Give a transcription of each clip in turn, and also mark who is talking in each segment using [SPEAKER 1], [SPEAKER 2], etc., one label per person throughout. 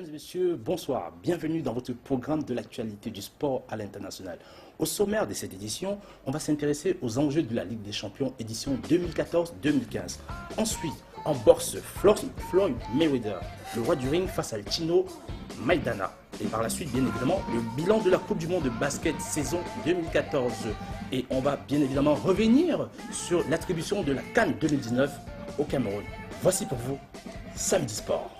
[SPEAKER 1] Mesdames et messieurs, bonsoir. Bienvenue dans votre programme de l'actualité du sport à l'international. Au sommaire de cette édition, on va s'intéresser aux enjeux de la Ligue des Champions édition 2014-2015. Ensuite, en boxe, Floyd Mayweather, le roi du ring face à Chino Maidana. Et par la suite, bien évidemment, le bilan de la Coupe du Monde de basket saison 2014. Et on va bien évidemment revenir sur l'attribution de la CAN 2019 au Cameroun. Voici pour vous Samedi Sport.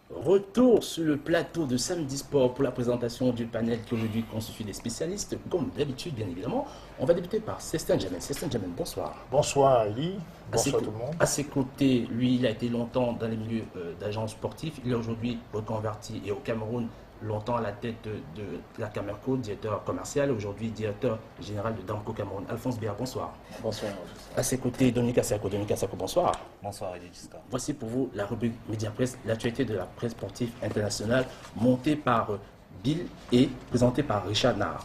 [SPEAKER 1] Retour sur le plateau de Samedi Sport pour la présentation du panel qui aujourd'hui constitue des spécialistes. Comme d'habitude, bien évidemment, on va débuter par Cestin Djamel. Cestin Djamel, bonsoir.
[SPEAKER 2] Bonsoir Eli, bonsoir tout le monde.
[SPEAKER 1] À ses côtés, lui, il a été longtemps dans les milieux d'agents sportifs. Il est aujourd'hui reconverti et au Cameroun, longtemps à la tête de la Camerco, directeur commercial, aujourd'hui directeur général de Damco Cameroun. Alphonse Béa, bonsoir.
[SPEAKER 3] Bonsoir.
[SPEAKER 1] À ses côtés, Donika Sako, bonsoir.
[SPEAKER 3] Bonsoir Eli Giscard.
[SPEAKER 1] Voici pour vous la rubrique Média Presse, l'actualité de la presse sportive internationale, montée par Bill et présentée par Richard Nard.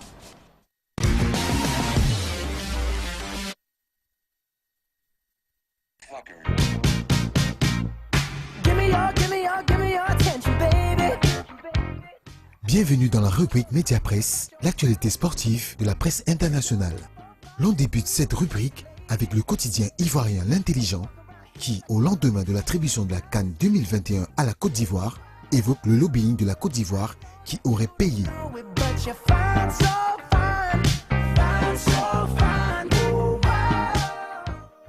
[SPEAKER 4] Bienvenue dans la rubrique Média Presse, l'actualité sportive de la presse internationale. L'on débute cette rubrique avec le quotidien ivoirien L'Intelligent qui, au lendemain de l'attribution de la CAN 2021 à la Côte d'Ivoire, évoque le lobbying de la Côte d'Ivoire qui aurait payé.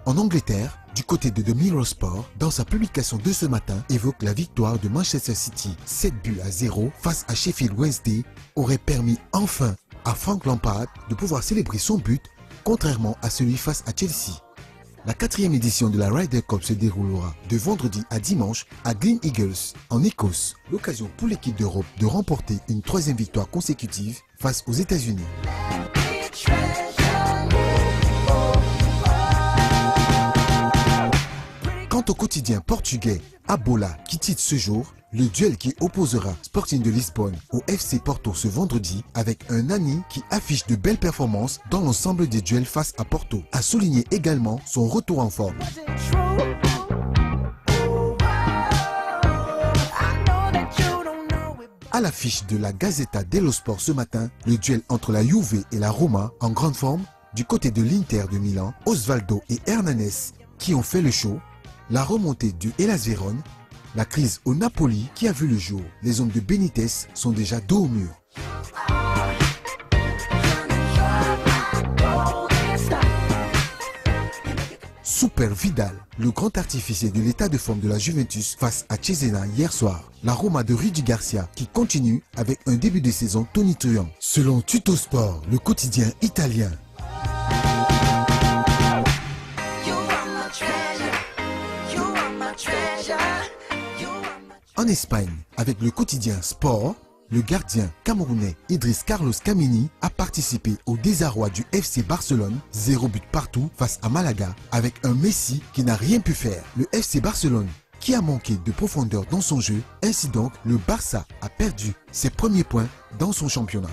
[SPEAKER 4] En Angleterre, du côté de The Mirror Sport, dans sa publication de ce matin, évoque la victoire de Manchester City 7-0 face à Sheffield Wednesday aurait permis enfin à Frank Lampard de pouvoir célébrer son but, contrairement à celui face à Chelsea. La 4e édition de la Ryder Cup se déroulera de vendredi à dimanche à Glen Eagles, en Écosse. L'occasion pour l'équipe d'Europe de remporter une 3e victoire consécutive face aux États-Unis. Quant au quotidien portugais Abola qui titre ce jour, le duel qui opposera Sporting de Lisbonne au FC Porto ce vendredi avec un Nani qui affiche de belles performances dans l'ensemble des duels face à Porto, a souligné également son retour en forme. À l'affiche de la Gazzetta dello Sport ce matin, le duel entre la Juve et la Roma en grande forme, du côté de l'Inter de Milan, Osvaldo et Hernanes qui ont fait le show, la remontée du Hellas Vérone, la crise au Napoli qui a vu le jour. Les hommes de Benitez sont déjà dos au mur. Super Vidal, le grand artificier de l'état de forme de la Juventus face à Cesena hier soir. La Roma de Rudi Garcia qui continue avec un début de saison tonitruant. Selon Tuttosport, le quotidien italien, en Espagne, avec le quotidien Sport, le gardien camerounais Idriss Carlos Kameni a participé au désarroi du FC Barcelone, 0 but partout face à Malaga, avec un Messi qui n'a rien pu faire. Le FC Barcelone qui a manqué de profondeur dans son jeu, ainsi donc le Barça a perdu ses premiers points dans son championnat.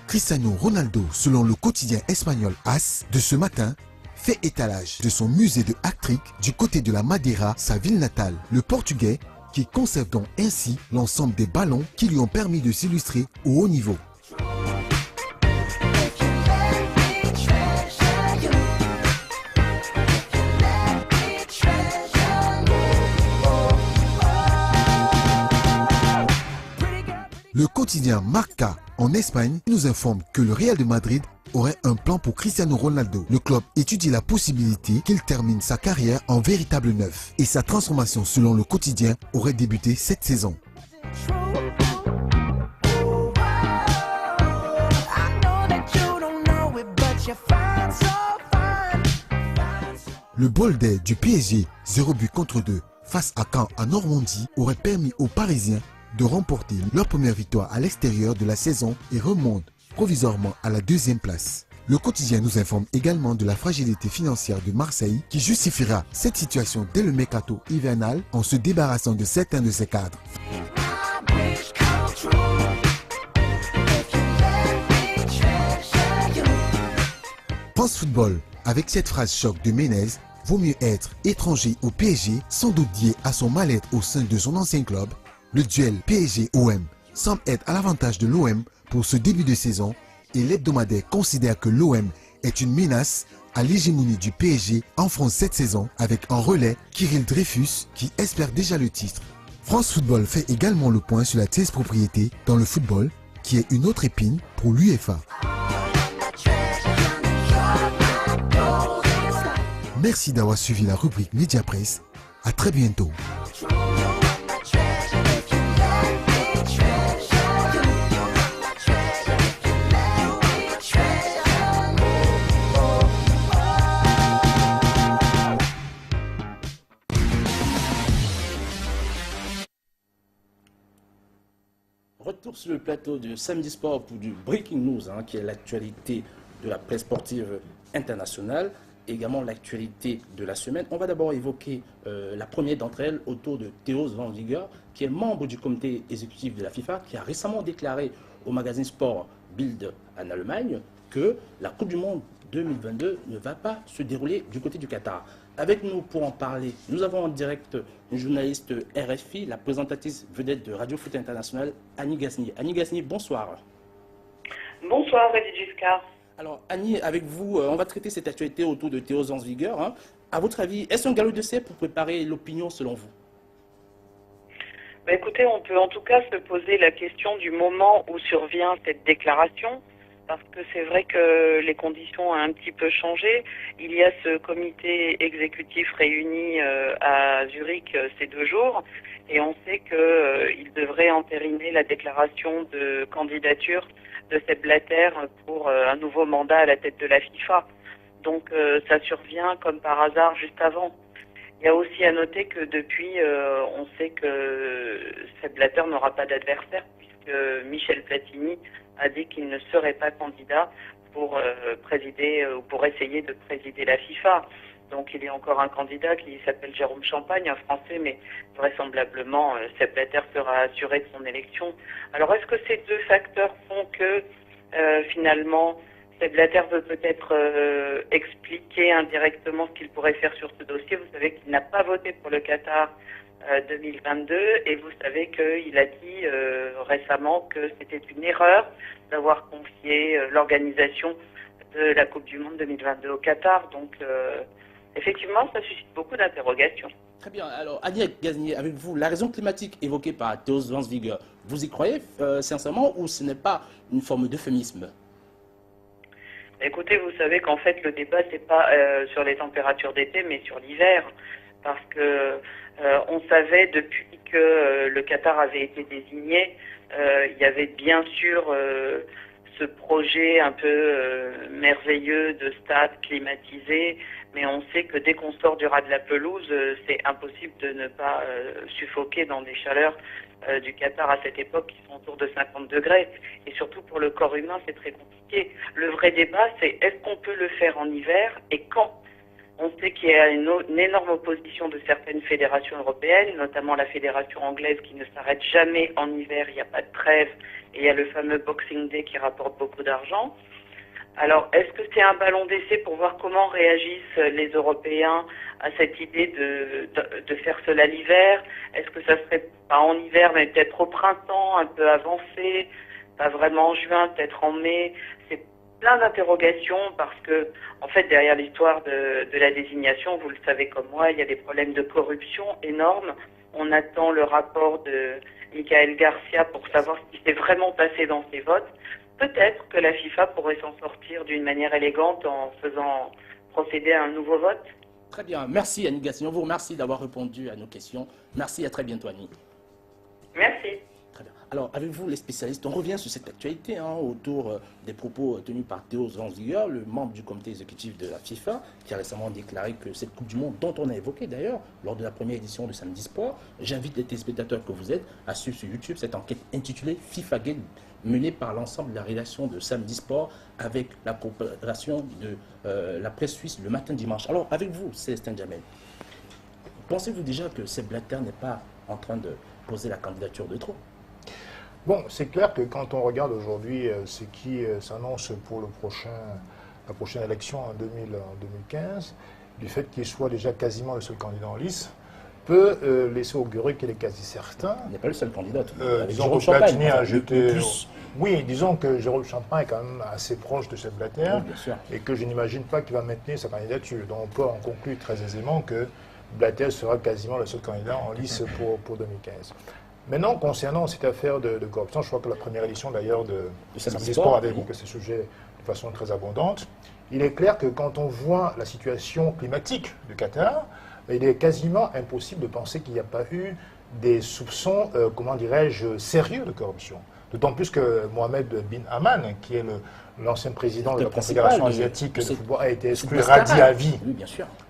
[SPEAKER 4] Cristiano Ronaldo, selon le quotidien espagnol AS de ce matin, fait étalage de son musée de hat-trick du côté de la Madeira, sa ville natale. Le Portugais qui conserve donc ainsi l'ensemble des ballons qui lui ont permis de s'illustrer au haut niveau. Le quotidien Marca en Espagne nous informe que le Real de Madrid aurait un plan pour Cristiano Ronaldo. Le club étudie la possibilité qu'il termine sa carrière en véritable neuf et sa transformation selon le quotidien aurait débuté cette saison. Le Boldais du PSG, 0 but contre 2 face à Caen en Normandie aurait permis aux Parisiens de remporter leur première victoire à l'extérieur de la saison et remontent provisoirement à la 2e place. Le quotidien nous informe également de la fragilité financière de Marseille qui justifiera cette situation dès le mercato hivernal en se débarrassant de certains de ses cadres. France Football, avec cette phrase choc de Menez, vaut mieux être étranger au PSG, sans doute lié à son mal-être au sein de son ancien club. Le duel PSG-OM semble être à l'avantage de l'OM pour ce début de saison et l'hebdomadaire considère que l'OM est une menace à l'hégémonie du PSG en France cette saison avec en relais Kirill Dreyfus qui espère déjà le titre. France Football fait également le point sur la thèse propriété dans le football qui est une autre épine pour l'UEFA. Merci d'avoir suivi la rubrique Média Presse. À très bientôt.
[SPEAKER 1] Retour sur le plateau de Samedi Sport pour du Breaking News, qui est l'actualité de la presse sportive internationale, également l'actualité de la semaine. On va d'abord évoquer la première d'entre elles autour de Theo Zwanziger, qui est membre du comité exécutif de la FIFA, qui a récemment déclaré au magazine Sport Bild en Allemagne que la Coupe du Monde 2022 ne va pas se dérouler du côté du Qatar. Avec nous pour en parler, nous avons en direct une journaliste RFI, la présentatrice vedette de Radio Foot International, Annie Gasnier. Annie Gasnier, bonsoir.
[SPEAKER 3] Bonsoir, Régis Giscard.
[SPEAKER 1] Alors, Annie, avec vous, on va traiter cette actualité autour de Theo Zwanziger. À votre avis, est-ce un galop d'essai pour préparer l'opinion selon vous?
[SPEAKER 3] Écoutez, on peut en tout cas se poser la question du moment où survient cette déclaration, parce que c'est vrai que les conditions ont un petit peu changé. Il y a ce comité exécutif réuni à Zurich ces 2 jours, et on sait qu'il devrait entériner la déclaration de candidature de Sepp Blatter pour un nouveau mandat à la tête de la FIFA. Donc ça survient comme par hasard juste avant. Il y a aussi à noter que depuis, on sait que Sepp Blatter n'aura pas d'adversaire puisque Michel Platini a dit qu'il ne serait pas candidat pour présider ou pour essayer de présider la FIFA. Donc il y a encore un candidat qui s'appelle Jérôme Champagne, un Français, mais vraisemblablement Sepp Blatter sera assuré de son élection. Alors est-ce que ces 2 facteurs font que finalement Sepp Blatter veut peut-être expliquer indirectement ce qu'il pourrait faire sur ce dossier? Vous savez qu'il n'a pas voté pour le Qatar 2022 et vous savez qu'il a dit récemment que c'était une erreur d'avoir confié l'organisation de la Coupe du Monde 2022 au Qatar. Donc effectivement, ça suscite beaucoup d'interrogations.
[SPEAKER 1] Très bien. Alors, Annie Gasnier, avec vous, la raison climatique évoquée par Theo Zwanziger, vous y croyez sincèrement ou ce n'est pas une forme d'euphémisme?
[SPEAKER 3] Écoutez, vous savez qu'en fait, le débat, c'est pas sur les températures d'été, mais sur l'hiver. Parce que on savait depuis que le Qatar avait été désigné, il y avait bien sûr ce projet un peu merveilleux de stade climatisé, mais on sait que dès qu'on sort du ras de la pelouse, c'est impossible de ne pas suffoquer dans des chaleurs du Qatar à cette époque qui sont autour de 50 degrés. Et surtout pour le corps humain, c'est très compliqué. Le vrai débat, c'est est-ce qu'on peut le faire en hiver et quand? On sait qu'il y a une énorme opposition de certaines fédérations européennes, notamment la fédération anglaise qui ne s'arrête jamais en hiver, il n'y a pas de trêve, et il y a le fameux Boxing Day qui rapporte beaucoup d'argent. Alors, est-ce que c'est un ballon d'essai pour voir comment réagissent les Européens à cette idée de faire cela l'hiver? Est-ce que ça serait pas en hiver, mais peut-être au printemps, un peu avancé, pas vraiment en juin, peut-être en mai? C'est plein d'interrogations parce que, en fait, derrière l'histoire de la désignation, vous le savez comme moi, il y a des problèmes de corruption énormes. On attend le rapport de Michael Garcia pour savoir ce qui s'est vraiment passé dans ces votes. Peut-être que la FIFA pourrait s'en sortir d'une manière élégante en faisant procéder à un nouveau vote.
[SPEAKER 1] Très bien. Merci Annie Gasnier. On vous remercie d'avoir répondu à nos questions. Merci, à très bientôt Annie.
[SPEAKER 3] Merci.
[SPEAKER 1] Très bien. Alors, avec vous, les spécialistes, on revient sur cette actualité autour des propos tenus par Theo Zanziger, le membre du comité exécutif de la FIFA, qui a récemment déclaré que cette Coupe du Monde, dont on a évoqué d'ailleurs lors de la première édition de Samedi Sport, j'invite les téléspectateurs que vous êtes à suivre sur YouTube cette enquête intitulée FIFA Gate, menée par l'ensemble de la rédaction de Samedi Sport avec la coopération de la presse suisse le matin dimanche. Alors, avec vous, Célestin Djamel, pensez-vous déjà que Sepp Blatter n'est pas en train de poser la candidature de trop?
[SPEAKER 2] Bon, c'est clair que quand on regarde aujourd'hui ce qui s'annonce pour la prochaine élection en 2015, du fait qu'il soit déjà quasiment le seul candidat en lice, peut laisser augurer qu'il est quasi certain.
[SPEAKER 1] Il n'est pas le seul candidat.
[SPEAKER 2] Disons que Platini a jeté... Oui, disons que Jérôme Champagne est quand même assez proche de Sepp Blatter et que je n'imagine pas qu'il va maintenir sa candidature. Donc on peut en conclure très aisément que Blatter sera quasiment le seul candidat en lice pour 2015. Maintenant, concernant cette affaire de corruption, je crois que la première édition d'ailleurs de Samedi Sport avait évoqué ce sujet de façon très abondante. Il est clair que quand on voit la situation climatique du Qatar, il est quasiment impossible de penser qu'il n'y a pas eu des soupçons, comment dirais-je, sérieux de corruption. D'autant plus que Mohamed bin Haman, qui est l'ancien président de la Confédération asiatique de football, a été exclu radis à vie,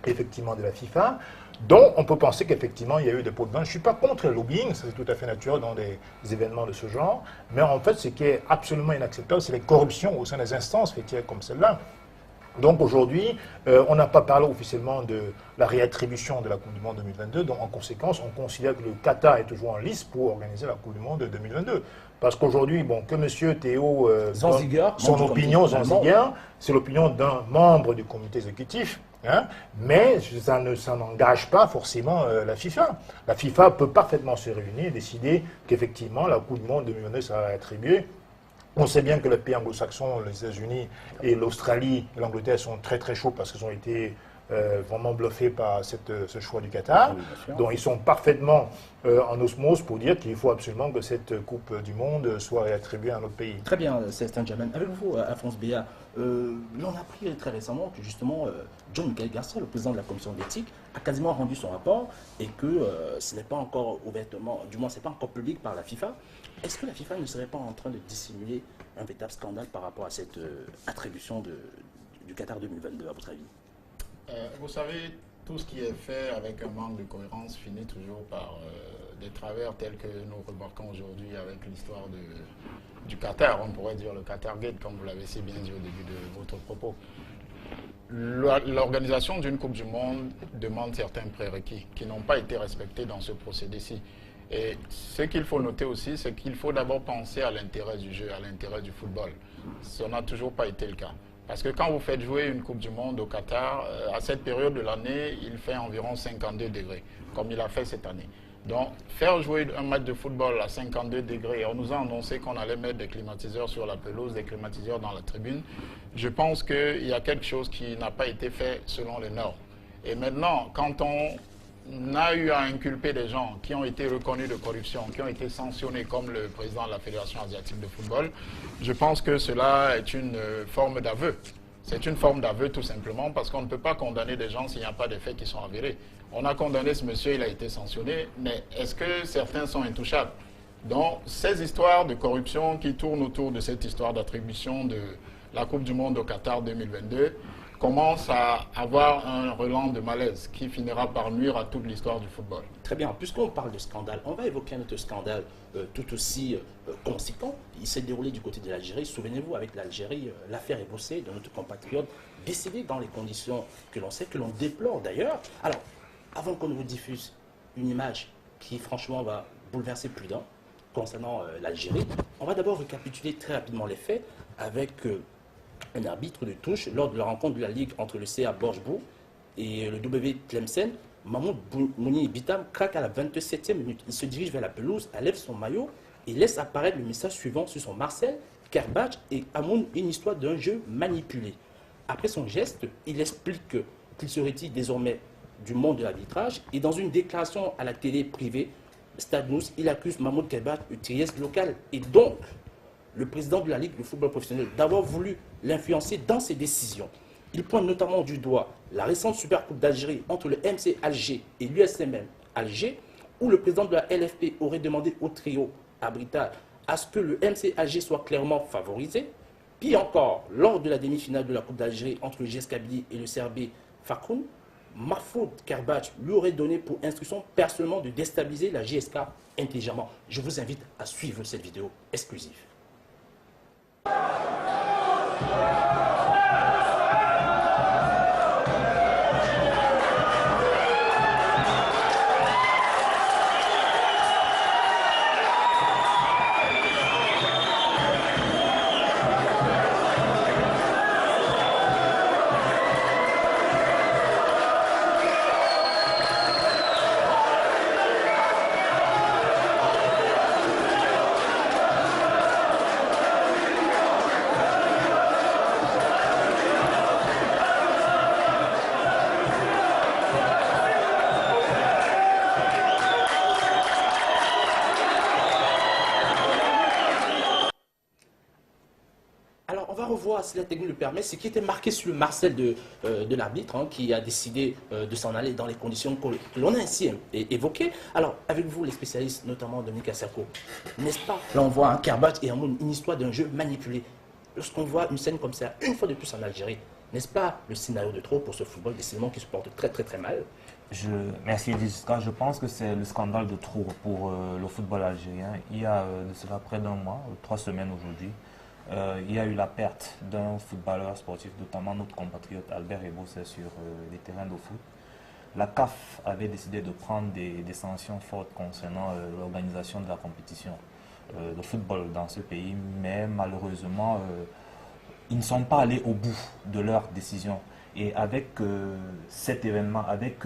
[SPEAKER 2] effectivement, de la FIFA. Donc, on peut penser qu'effectivement, il y a eu des pots de vin. Je ne suis pas contre le lobbying, c'est tout à fait naturel dans des événements de ce genre. Mais en fait, ce qui est absolument inacceptable, c'est les corruptions au sein des instances fêtières comme celle-là. Donc aujourd'hui, on n'a pas parlé officiellement de la réattribution de la Coupe du Monde 2022. Donc en conséquence, on considère que le Qatar est toujours en lice pour organiser la Coupe du Monde 2022. Parce qu'aujourd'hui, bon, que M. Théo
[SPEAKER 1] Zanziger,
[SPEAKER 2] son opinion, Zanziger, c'est l'opinion d'un membre du comité exécutif. Mais ça n'engage pas forcément la FIFA. La FIFA peut parfaitement se réunir et décider qu'effectivement la Coupe du Monde 2022 sera attribuée. On sait bien que les pays anglo-saxons, les États-Unis et l'Australie et l'Angleterre sont très très chauds parce qu'ils ont été vraiment bluffés par ce choix du Qatar. Oui, donc ils sont parfaitement en osmose pour dire qu'il faut absolument que cette Coupe du Monde soit réattribuée à notre pays.
[SPEAKER 1] Très bien, Célestin Djamel. Avec vous, Alphonse Béat, l'on a appris très récemment que justement John Michael Garcia, le président de la commission d'éthique, a quasiment rendu son rapport et que ce n'est pas encore ouvertement, du moins c'est pas encore public par la FIFA. Est-ce que la FIFA ne serait pas en train de dissimuler un véritable scandale par rapport à cette attribution du Qatar 2022, à votre avis?
[SPEAKER 5] Vous savez, tout ce qui est fait avec un manque de cohérence finit toujours par des travers tels que nous remarquons aujourd'hui avec l'histoire du Qatar. On pourrait dire le Qatar Gate, comme vous l'avez si bien dit au début de votre propos. L'organisation d'une Coupe du Monde demande certains prérequis qui n'ont pas été respectés dans ce procédé-ci. Et ce qu'il faut noter aussi, c'est qu'il faut d'abord penser à l'intérêt du jeu, à l'intérêt du football. Ça n'a toujours pas été le cas. Parce que quand vous faites jouer une Coupe du Monde au Qatar, à cette période de l'année, il fait environ 52 degrés, comme il a fait cette année. Donc, faire jouer un match de football à 52 degrés, on nous a annoncé qu'on allait mettre des climatiseurs sur la pelouse, des climatiseurs dans la tribune. Je pense qu'il y a quelque chose qui n'a pas été fait selon les normes. Et maintenant, quand on a eu à inculper des gens qui ont été reconnus de corruption, qui ont été sanctionnés comme le président de la Fédération asiatique de football, je pense que cela est une forme d'aveu. C'est une forme d'aveu tout simplement parce qu'on ne peut pas condamner des gens s'il n'y a pas de faits qui sont avérés. On a condamné ce monsieur, il a été sanctionné, mais est-ce que certains sont intouchables? Donc ces histoires de corruption qui tournent autour de cette histoire d'attribution de la Coupe du Monde au Qatar 2022 commence à avoir un relent de malaise qui finira par nuire à toute l'histoire du football.
[SPEAKER 1] Très bien, puisqu'on parle de scandale, on va évoquer un autre scandale tout aussi conséquent. Il s'est déroulé du côté de l'Algérie. Souvenez-vous, avec l'Algérie, l'affaire est bossée de notre compatriote décédé dans les conditions que l'on sait, que l'on déplore d'ailleurs. Alors, avant qu'on ne vous diffuse une image qui franchement va bouleverser plus d'un concernant l'Algérie, on va d'abord récapituler très rapidement les faits avec un arbitre de touche lors de la rencontre de la Ligue entre le CA Bordeaux et le W Tlemcen. Mahmoud Mouni Bitam craque à la 27e minute. Il se dirige vers la pelouse, enlève son maillot et laisse apparaître le message suivant sur son Marcel, Kerbach et Amoun, une histoire d'un jeu manipulé. Après son geste, il explique qu'il se retire désormais du monde de l'arbitrage et dans une déclaration à la télé privée, Stade Nous, il accuse Mahmoud Kerbach de trieste local et donc le président de la Ligue de football professionnel d'avoir voulu l'influencer dans ses décisions. Il pointe notamment du doigt la récente Supercoupe d'Algérie entre le MC Alger et l'USMM Alger, où le président de la LFP aurait demandé au trio à ce que le MC Alger soit clairement favorisé. Puis encore, lors de la demi-finale de la Coupe d'Algérie entre le GS Kabylie et le CRB Fakoun, Mahfoud Karbach lui aurait donné pour instruction personnellement de déstabiliser la GSK intelligemment. Je vous invite à suivre cette vidéo exclusive. Revoir, si la technique le permet, ce qui était marqué sur le marcel de l'arbitre, hein, qui a décidé de s'en aller dans les conditions que l'on a ainsi évoquées. Alors, avec vous, les spécialistes, notamment Dominique Assako, n'est-ce pas? Là, on voit un Karbach et une histoire d'un jeu manipulé. Lorsqu'on voit une scène comme ça, une fois de plus en Algérie, n'est-ce pas le scénario de trop pour ce football décidément qui se porte très très très mal?
[SPEAKER 6] Merci Edith. Je pense que c'est le scandale de trop pour le football algérien. Il y a de cela près d'un mois, 3 semaines aujourd'hui, il y a eu la perte d'un footballeur sportif, notamment notre compatriote Albert Ebosset sur les terrains de foot. La CAF avait décidé de prendre des sanctions fortes concernant l'organisation de la compétition de football dans ce pays, mais malheureusement, ils ne sont pas allés au bout de leur décision. Et avec cet événement, avec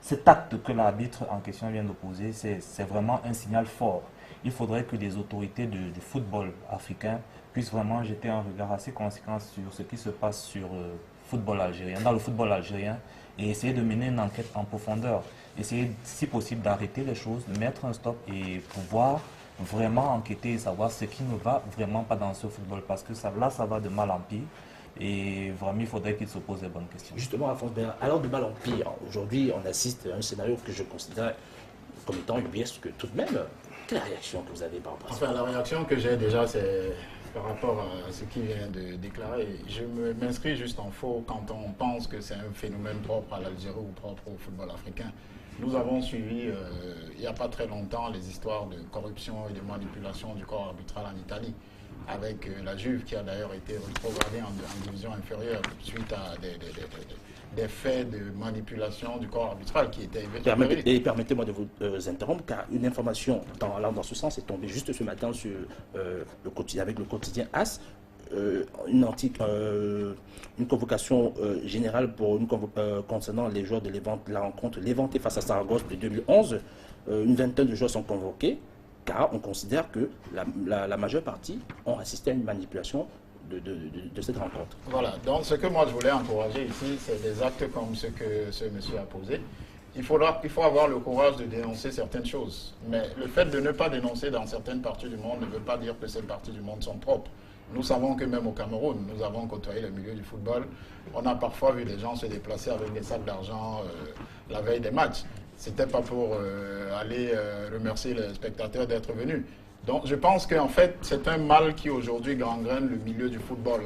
[SPEAKER 6] cet acte que l'arbitre en question vient de poser, c'est vraiment un signal fort. Il faudrait que les autorités du football africain puissent vraiment jeter un regard assez conséquent sur ce qui se passe sur dans le football algérien et essayer de mener une enquête en profondeur. Essayer, si possible, d'arrêter les choses, de mettre un stop et pouvoir vraiment enquêter et savoir ce qui ne va vraiment pas dans ce football. Parce que ça va de mal en pire. Et vraiment, il faudrait qu'il se pose les bonnes questions.
[SPEAKER 1] Justement, Alphonse Bernard, alors de mal en pire, aujourd'hui, on assiste à un scénario que je considère comme étant ubuesque tout de même. Quelle est la réaction que vous avez par rapport à ça?
[SPEAKER 5] Enfin, la réaction que j'ai déjà, c'est par rapport à ce qu'il vient de déclarer. Je m'inscris juste en faux quand on pense que c'est un phénomène propre à l'Algérie ou propre au football africain. Nous avons suivi, il n'y a pas très longtemps, les histoires de corruption et de manipulation du corps arbitral en Italie, avec la Juve qui a d'ailleurs été rétrogradée en division inférieure suite à des faits de manipulation du corps arbitral qui étaient avérés.
[SPEAKER 1] Et permettez-moi de vous interrompre, car une information allant dans ce sens est tombée juste ce matin sur, avec le quotidien AS. Une convocation générale concernant les joueurs de la rencontre Levante face à Saragosse de 2011. Une vingtaine de joueurs sont convoqués, car on considère que la majeure partie ont assisté à une manipulation de cette rencontre.
[SPEAKER 5] Voilà, donc ce que moi je voulais encourager ici, c'est des actes comme ce que ce monsieur a posé. Il faut avoir le courage de dénoncer certaines choses. Mais le fait de ne pas dénoncer dans certaines parties du monde ne veut pas dire que ces parties du monde sont propres. Nous savons que même au Cameroun, nous avons côtoyé le milieu du football. On a parfois vu des gens se déplacer avec des sacs d'argent la veille des matchs. C'était pas pour aller remercier les spectateurs d'être venus. Donc je pense qu'en fait, c'est un mal qui aujourd'hui gangrène le milieu du football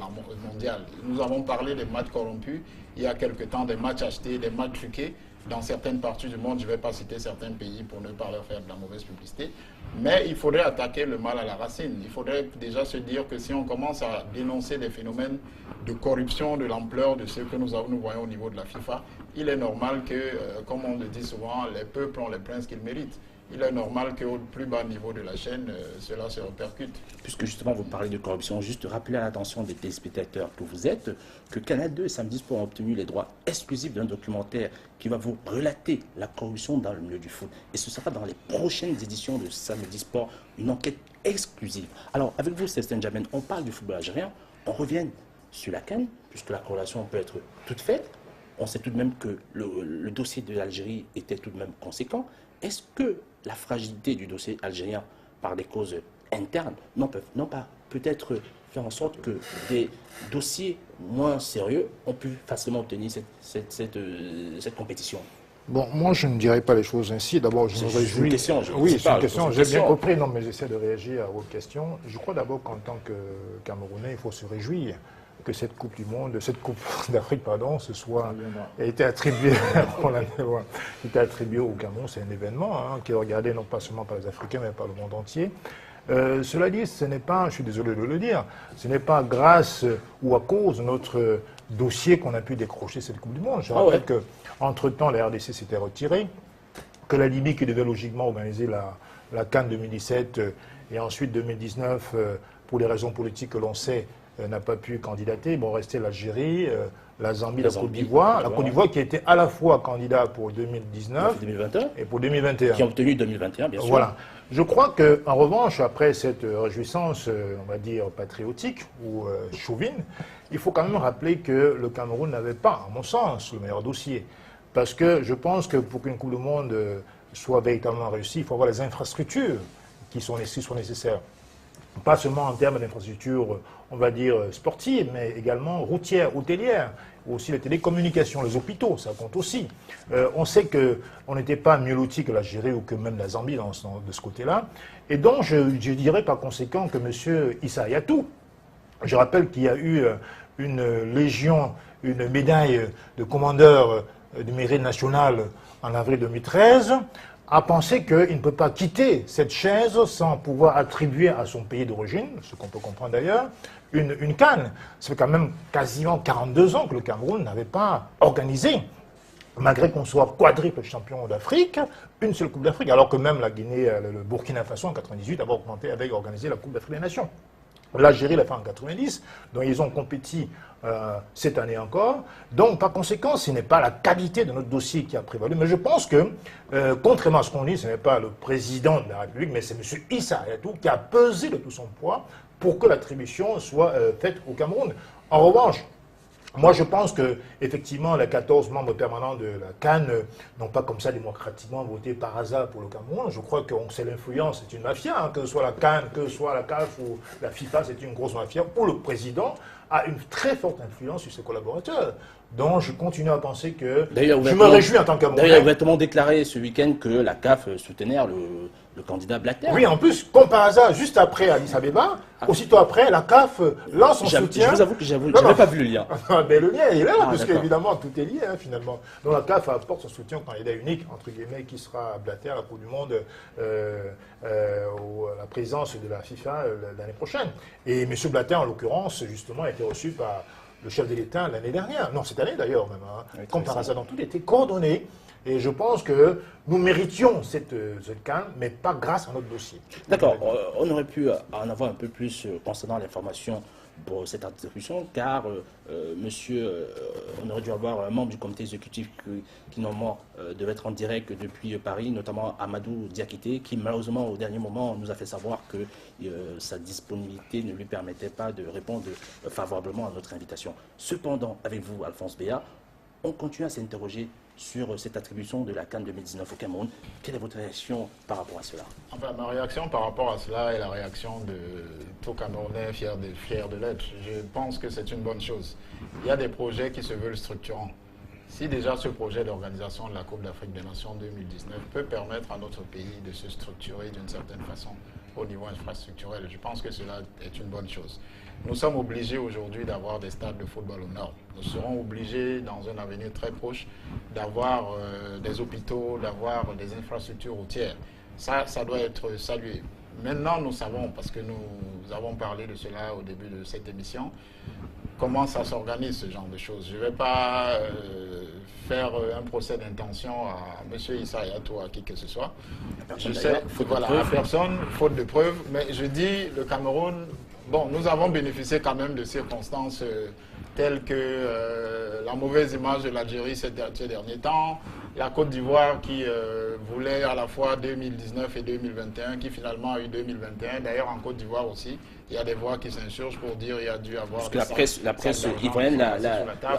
[SPEAKER 5] mondial. Nous avons parlé des matchs corrompus, il y a quelque temps, des matchs achetés, des matchs truqués. Dans certaines parties du monde, je ne vais pas citer certains pays pour ne pas leur faire de la mauvaise publicité, mais il faudrait attaquer le mal à la racine. Il faudrait déjà se dire que si on commence à dénoncer des phénomènes de corruption de l'ampleur de ce que nous voyons au niveau de la FIFA, il est normal que, comme on le dit souvent, les peuples ont les princes qu'ils méritent. Il est normal qu'au plus bas niveau de la chaîne, cela se répercute.
[SPEAKER 1] Puisque justement vous parlez de corruption, juste rappeler à l'attention des téléspectateurs que vous êtes que Canal 2 et Samedi Sport ont obtenu les droits exclusifs d'un documentaire qui va vous relater la corruption dans le milieu du foot. Et ce sera dans les prochaines éditions de Samedi Sport, une enquête exclusive. Alors avec vous, Sébastien Djamène, on parle du football algérien, on revient sur la CAN, puisque la corrélation peut être toute faite. On sait tout de même que le dossier de l'Algérie était tout de même conséquent. Est-ce que la fragilité du dossier algérien par des causes internes n'ont pas peut-être faire en sorte que des dossiers moins sérieux ont pu facilement obtenir cette compétition?
[SPEAKER 2] Bon, moi, je ne dirais pas les choses ainsi. D'abord, je me réjouis.
[SPEAKER 1] C'est une question.
[SPEAKER 2] Oui, c'est une question. J'ai bien compris. Non, mais j'essaie de réagir à votre question. Je crois d'abord qu'en tant que Camerounais, il faut se réjouir que cette Coupe du Monde, cette Coupe d'Afrique, pardon, a été attribuée au Cameroun. C'est un événement qui est regardé non pas seulement par les Africains, mais par le monde entier. Cela dit, ce n'est pas, je suis désolé de le dire, ce n'est pas grâce ou à cause de notre dossier qu'on a pu décrocher cette Coupe du Monde. Je rappelle qu'entre-temps, la RDC s'était retirée, que la Libye, qui devait logiquement organiser la CAN 2017 et ensuite 2019, pour les raisons politiques que l'on sait, n'a pas pu candidater. Bon, restait l'Algérie, la Zambie, la Côte d'Ivoire. La Côte d'Ivoire qui était à la fois candidat pour 2019 et pour 2021.
[SPEAKER 1] Qui a obtenu 2021, bien sûr.
[SPEAKER 2] Voilà. Je crois qu'en revanche, après cette réjouissance, on va dire, patriotique ou chauvine, il faut quand même rappeler que le Cameroun n'avait pas, à mon sens, le meilleur dossier. Parce que je pense que pour qu'une Coupe du Monde soit véritablement réussie, il faut avoir les infrastructures qui sont nécessaires. Pas seulement en termes d'infrastructures, on va dire, sportives, mais également routières, hôtelières, aussi les télécommunications, les hôpitaux, ça compte aussi. On sait qu'on n'était pas mieux loti que l'Algérie ou que même la Zambie de ce côté-là. Et donc, je dirais par conséquent que M. Issa Hayatou, je rappelle qu'il y a eu une légion, une médaille de commandeur du mérite national en avril 2013, a pensé qu'il ne peut pas quitter cette chaise sans pouvoir attribuer à son pays d'origine, ce qu'on peut comprendre d'ailleurs, une CAN. Ça fait quand même quasiment 42 ans que le Cameroun n'avait pas organisé, malgré qu'on soit quadruple champion d'Afrique, une seule Coupe d'Afrique, alors que même la Guinée, le Burkina Faso en 98 avait organisé la Coupe d'Afrique des Nations. L'Algérie l'a fait en 90, donc ils ont compétit cette année encore. Donc, par conséquent, ce n'est pas la qualité de notre dossier qui a prévalu. Mais je pense que, contrairement à ce qu'on dit, ce n'est pas le président de la République, mais c'est M. Issa Hayatou qui a pesé de tout son poids pour que l'attribution soit faite au Cameroun. En revanche, moi, je pense que effectivement, les 14 membres permanents de la CAN n'ont pas comme ça démocratiquement voté par hasard pour le Cameroun. Je crois qu'on sait l'influence, c'est une mafia, que ce soit la CAN, que ce soit la CAF ou la FIFA, c'est une grosse mafia. Pour le président, a une très forte influence sur ses collaborateurs. Donc, je continue à penser que je me réjouis en tant que Camerounais.
[SPEAKER 1] D'ailleurs, il a ouvertement déclaré ce week-end que la CAF soutenait le candidat Blatter.
[SPEAKER 2] Oui, en plus, comme par hasard, juste après Addis Abeba, aussitôt après, la CAF lance son soutien.
[SPEAKER 1] Je vous avoue que je n'avais pas vu le lien.
[SPEAKER 2] Mais le lien est là, parce qu'évidemment, tout est lié, finalement. Donc la CAF apporte son soutien au candidat unique, entre guillemets, qui sera Blatter à la Coupe du Monde, la présidence de la FIFA l'année prochaine. Et M. Blatter, en l'occurrence, justement, a été reçu par le chef de l'État l'année dernière. Non, cette année d'ailleurs même. Oui, comme par hasard, donc tout était coordonné. Et je pense que nous méritions cette CAN, mais pas grâce à notre dossier.
[SPEAKER 1] D'accord. On aurait pu en avoir un peu plus concernant l'information pour cette attribution, car on aurait dû avoir un membre du comité exécutif qui normalement devait être en direct depuis Paris, notamment Amadou Diakité, qui malheureusement au dernier moment nous a fait savoir que sa disponibilité ne lui permettait pas de répondre favorablement à notre invitation. Cependant, avec vous, Alphonse Béat, on continue à s'interroger sur cette attribution de la CAN 2019 au Cameroun. Quelle est votre réaction par rapport à cela?
[SPEAKER 5] Enfin, ma réaction par rapport à cela est la réaction de tout Camerounais fier de l'être. Je pense que c'est une bonne chose. Il y a des projets qui se veulent structurants. Si déjà ce projet d'organisation de la Coupe d'Afrique des Nations 2019 peut permettre à notre pays de se structurer d'une certaine façon au niveau infrastructurel, je pense que cela est une bonne chose. Nous sommes obligés aujourd'hui d'avoir des stades de football aux normes. Nous serons obligés, dans un avenir très proche, d'avoir des hôpitaux, d'avoir des infrastructures routières. Ça doit être salué. Maintenant, nous savons, parce que nous avons parlé de cela au début de cette émission, comment ça s'organise, ce genre de choses. Je ne vais pas faire un procès d'intention à M. Issa Hayatou, à qui que ce soit. Je sais, voilà, à personne, faute de preuves, mais je dis, le Cameroun, bon, nous avons bénéficié quand même de circonstances telles que la mauvaise image de l'Algérie ces derniers temps, la Côte d'Ivoire qui voulait à la fois 2019 et 2021, qui finalement a eu 2021. D'ailleurs, en Côte d'Ivoire aussi, il y a des voix qui s'insurgent pour dire qu'il y a dû avoir...
[SPEAKER 1] Parce que la presse ivoirienne,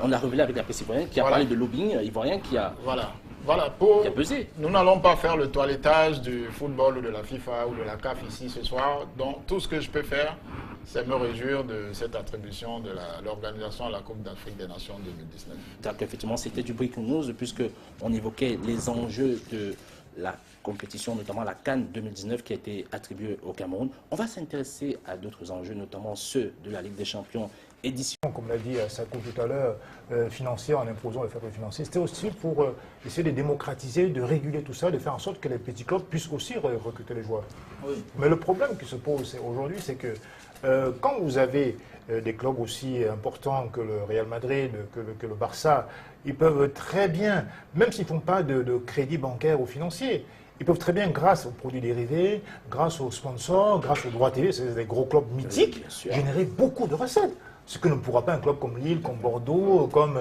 [SPEAKER 1] on a révélé avec la presse ivoirienne qui a parlé de lobbying ivoirien qui a...
[SPEAKER 5] Voilà,
[SPEAKER 1] qui a pesé.
[SPEAKER 5] Nous n'allons pas faire le toilettage du football ou de la FIFA ou de la CAF ici ce soir. Donc tout ce que je peux faire, c'est me réjouir de cette attribution de l'organisation à la Coupe d'Afrique des Nations 2019.
[SPEAKER 1] Donc effectivement, c'était du breaking news puisqu'on évoquait les enjeux de la compétition, notamment la CAN 2019 qui a été attribuée au Cameroun. On va s'intéresser à d'autres enjeux, notamment ceux de la Ligue des Champions édition.
[SPEAKER 2] Comme l'a dit Sako tout à l'heure, financier en imposant le facteur financier, c'était aussi pour essayer de démocratiser, de réguler tout ça, de faire en sorte que les petits clubs puissent aussi recruter les joueurs. Oui. Mais le problème qui se pose aujourd'hui, c'est que quand vous avez des clubs aussi importants que le Real Madrid, que le Barça, ils peuvent très bien, même s'ils ne font pas de crédit bancaire ou financier, ils peuvent très bien, grâce aux produits dérivés, grâce aux sponsors, grâce aux droits TV, c'est des gros clubs mythiques, générer beaucoup de recettes. Ce que ne pourra pas un club comme Lille, comme Bordeaux, comme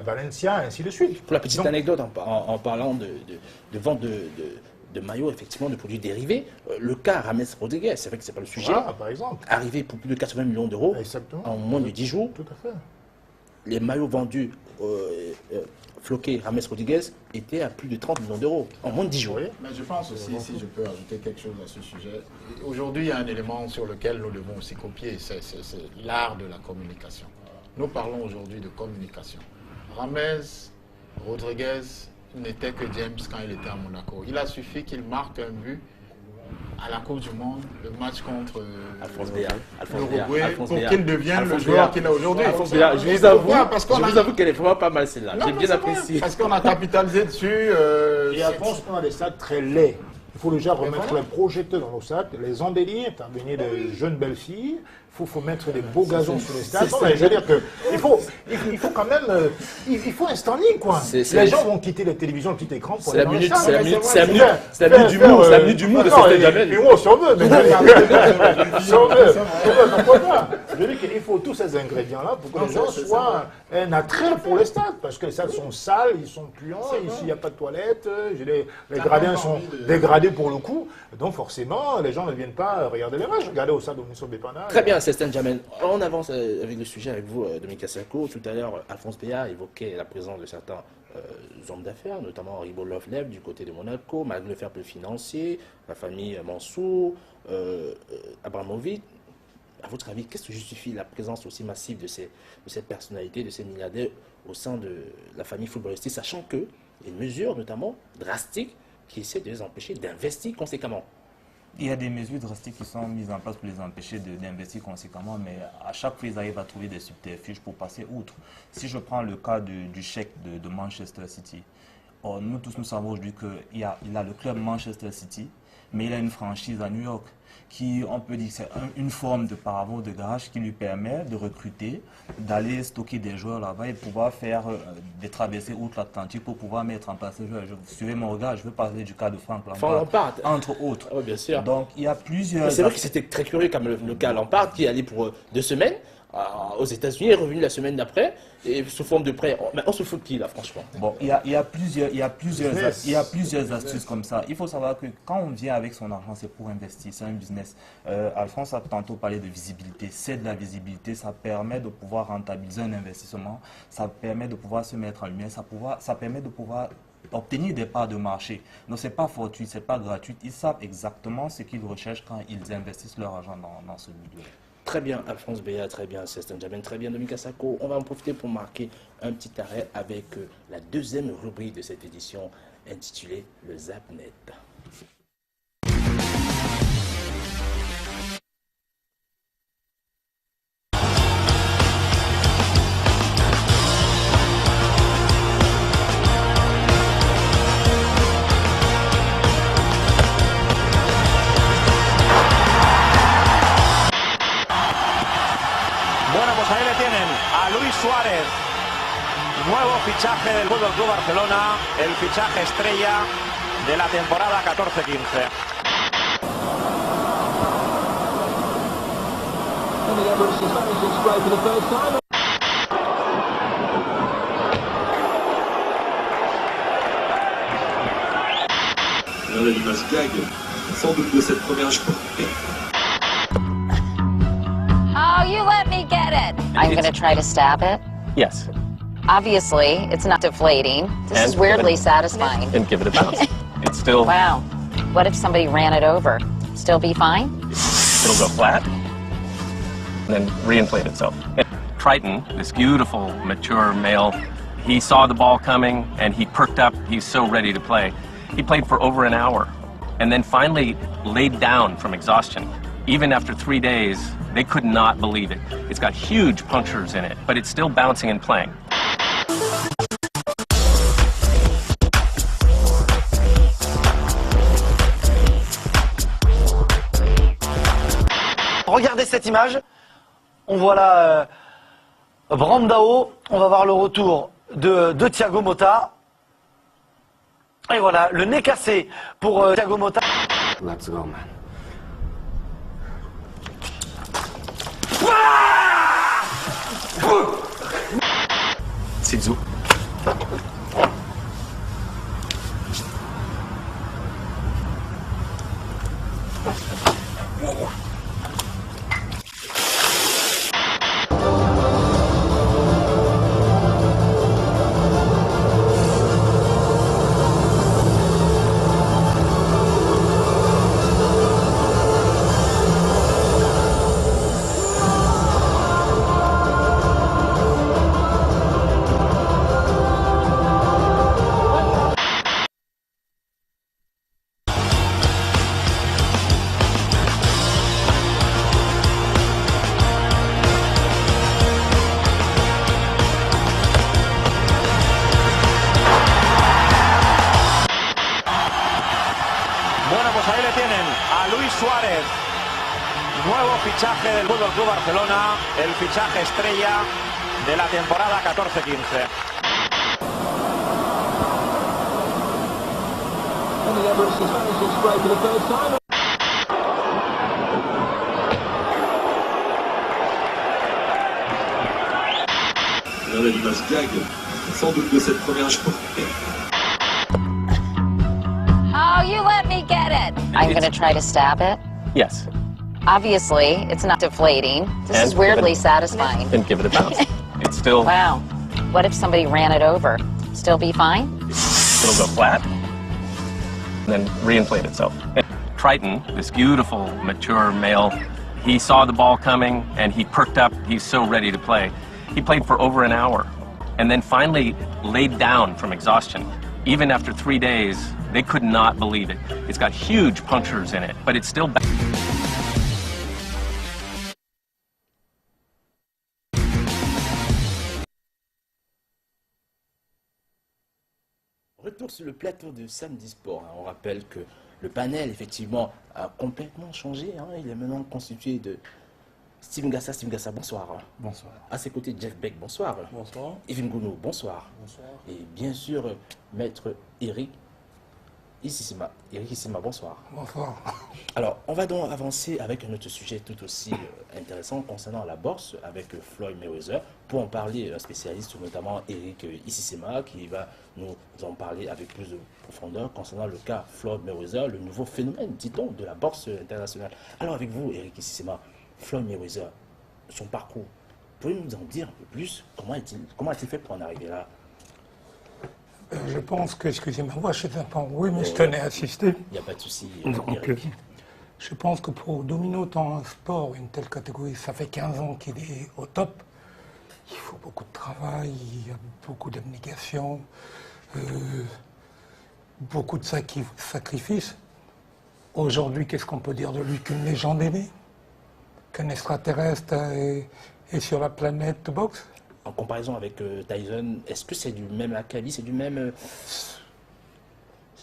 [SPEAKER 2] Valencia, ainsi de suite.
[SPEAKER 1] Pour la petite anecdote, en parlant de vente de maillots, effectivement, de produits dérivés, le cas James Rodriguez, c'est vrai que ce n'est pas le sujet,
[SPEAKER 2] par exemple,
[SPEAKER 1] arrivé pour plus de 80 millions d'euros en moins de 10 jours.
[SPEAKER 2] Tout à fait.
[SPEAKER 1] Les maillots vendus floqués James Rodriguez étaient à plus de 30 millions d'euros en moins de 10 jours.
[SPEAKER 5] Mais je pense aussi, si je peux ajouter quelque chose à ce sujet, aujourd'hui il y a un élément sur lequel nous devons aussi copier, c'est l'art de la communication. Nous parlons aujourd'hui de communication. James Rodriguez n'était que James quand il était à Monaco. Il a suffi qu'il marque un but à la Coupe du Monde, le match contre l'Uruguay, pour qu'il devienne le joueur qu'il a aujourd'hui.
[SPEAKER 1] Je vous avoue qu'elle est vraiment pas mal celle-là. J'ai bien apprécié.
[SPEAKER 5] Parce qu'on a capitalisé dessus.
[SPEAKER 2] Et Alphonse, on a des stades très laids. Il faut déjà remettre les projecteurs dans nos stades, les embellir, faire venir de jeunes belles filles. Il faut mettre des beaux gazons sur les stades. Je veux dire qu'il faut quand même, il faut un standing, quoi. Les gens vont quitter la télévision, le petit écran pour aller dans les stades.
[SPEAKER 1] C'est la minute d'humour, c'est la minute d'humour de Sestan Djamel.
[SPEAKER 2] L'humour, si on veut, mais si on veut, pourquoi pas. Je veux dire qu'il faut tous ces ingrédients-là pour que les gens soient un attrait pour les stades, parce que les stades sont sales, ils sont puants, ici il n'y a pas de toilettes, les gradins sont dégradés pour le coup, donc forcément les gens ne viennent pas regarder les matchs, regarder au stade de Mission Bépana.
[SPEAKER 1] Très bien, Sestan Djamel. On avance avec le sujet avec vous, Dominique Sako. Tout à l'heure, Alphonse Béat évoquait la présence de certains hommes d'affaires, notamment Ribo Lovelev du côté de Monaco, malgré le fair play financier, la famille Mansour, Abramovic. À votre avis, qu'est-ce qui justifie la présence aussi massive de ces personnalités, de ces milliardaires au sein de la famille footballistique, sachant que les mesures, notamment drastiques, qui essaient de les empêcher d'investir conséquemment?
[SPEAKER 6] Il y a des mesures drastiques qui sont mises en place pour les empêcher d'investir conséquemment, mais à chaque fois, ils arrivent à trouver des subterfuges pour passer outre. Si je prends le cas du chèque de Manchester City, nous tous nous savons aujourd'hui qu'il a le club Manchester City, mais il a une franchise à New York qui, on peut dire, c'est une forme de paravent de garage qui lui permet de recruter, d'aller stocker des joueurs là-bas et de pouvoir faire des traversées outre-Atlantique pour pouvoir mettre en place les joueurs. Suivez mon regard, je veux parler du cas de Frank Lampard, entre autres.
[SPEAKER 1] Oh, bien sûr.
[SPEAKER 6] Donc, il y a plusieurs...
[SPEAKER 1] C'est vrai que c'était très curieux comme le cas Lampard qui allait pour 2 semaines aux États-Unis, est revenu la semaine d'après et sous forme de prêt. On se fout de qui là, franchement?
[SPEAKER 6] Bon, il y a plusieurs astuces comme ça. Il faut savoir que quand on vient avec son argent, c'est pour investir, c'est un business. Alphonse a tantôt parlé de visibilité. C'est de la visibilité, ça permet de pouvoir rentabiliser un investissement, ça permet de pouvoir se mettre en lumière, ça permet de pouvoir obtenir des parts de marché. Donc ce n'est pas fortuit, ce n'est pas gratuit. Ils savent exactement ce qu'ils recherchent quand ils investissent leur argent dans ce milieu.
[SPEAKER 1] Très bien, Alphonse Béat, très bien, Sestan Djamel, très bien, Dominique Sako. On va en profiter pour marquer un petit arrêt avec la deuxième rubrique de cette édition intitulée le ZapNet.
[SPEAKER 7] Suárez, nuevo fichaje del Fútbol Club Barcelona, el fichaje estrella de la temporada 14-15.
[SPEAKER 8] La l'image gag, sans doute de cette première journée.
[SPEAKER 9] Oh, you let me get it. I'm going to try to stab it.
[SPEAKER 10] Yes.
[SPEAKER 9] Obviously, it's not deflating. This is weirdly satisfying.
[SPEAKER 10] And give it a bounce. It's still...
[SPEAKER 9] Wow. What if somebody ran it over? Still be fine?
[SPEAKER 10] It'll go flat. and then reinflate itself. Triton, this beautiful, mature male, he saw the ball coming and he perked up. He's so ready to play. He played for over an hour and then finally laid down from exhaustion. Even after 3 days, they could not believe it. It's got huge punctures in it, but it's still bouncing and playing.
[SPEAKER 11] Regardez cette image. On voit là Brandao. On va voir le retour de Thiago Motta. Et voilà, le nez cassé pour Thiago Motta.
[SPEAKER 12] Let's go, man.
[SPEAKER 10] Zizou.
[SPEAKER 7] Suárez, nuevo fichaje del Fútbol Club Barcelona, el fichaje estrella de la temporada 14-15.
[SPEAKER 8] Là, l'image gag, sans doute de cette première journée.
[SPEAKER 9] Oh, you let me get it. I'm going to try to stab it.
[SPEAKER 10] Yes.
[SPEAKER 9] Obviously, it's not deflating. This is weirdly satisfying.
[SPEAKER 10] Then give it a bounce. It's still...
[SPEAKER 9] Wow. What if somebody ran it over? Still be fine?
[SPEAKER 10] It'll go flat, and then reinflate itself. Triton, this beautiful, mature male, he saw the ball coming and he perked up. He's so ready to play. He played for over an hour and then finally laid down from exhaustion. Even after 3 days, they could not believe it. It's got huge punctures in it, but it's still...
[SPEAKER 1] Retour sur le plateau de Samedi Sport. On rappelle que le panel, effectivement, a complètement changé. Il est maintenant constitué de Steve Ngassa. Steve Ngassa, bonsoir.
[SPEAKER 13] Bonsoir.
[SPEAKER 1] À ses côtés, Jeff Beck, bonsoir.
[SPEAKER 13] Bonsoir.
[SPEAKER 1] Yves Ngounou, bonsoir.
[SPEAKER 13] Bonsoir.
[SPEAKER 1] Et bien sûr, maître Eric Ississima. Eric Ississima, bonsoir.
[SPEAKER 13] Bonsoir.
[SPEAKER 1] Alors, on va donc avancer avec un autre sujet tout aussi intéressant concernant la bourse avec Floyd Mayweather. Pour en parler, un spécialiste, notamment Eric Ississima, qui va nous en parler avec plus de profondeur concernant le cas Floyd Mayweather, le nouveau phénomène, dit-on, de la bourse internationale. Alors, avec vous, Eric Ississima, Floyd Mayweather, son parcours, pouvez-vous nous en dire un peu plus? Comment a-t-il fait pour en arriver là?
[SPEAKER 13] Je pense que, excusez-moi, moi je sais pas, oui, mais je tenais à assister.
[SPEAKER 1] Il n'y a pas de souci.
[SPEAKER 13] Je pense que pour dominer autant un sport, une telle catégorie, ça fait 15 ans qu'il est au top. Il faut beaucoup de travail, il y a beaucoup d'abnégation, beaucoup de sacrifices. Aujourd'hui, qu'est-ce qu'on peut dire de lui? Qu'une légende est née, qu'un extraterrestre est sur la planète boxe.
[SPEAKER 1] En comparaison avec Tyson, est-ce que c'est du même acabit, c'est du même...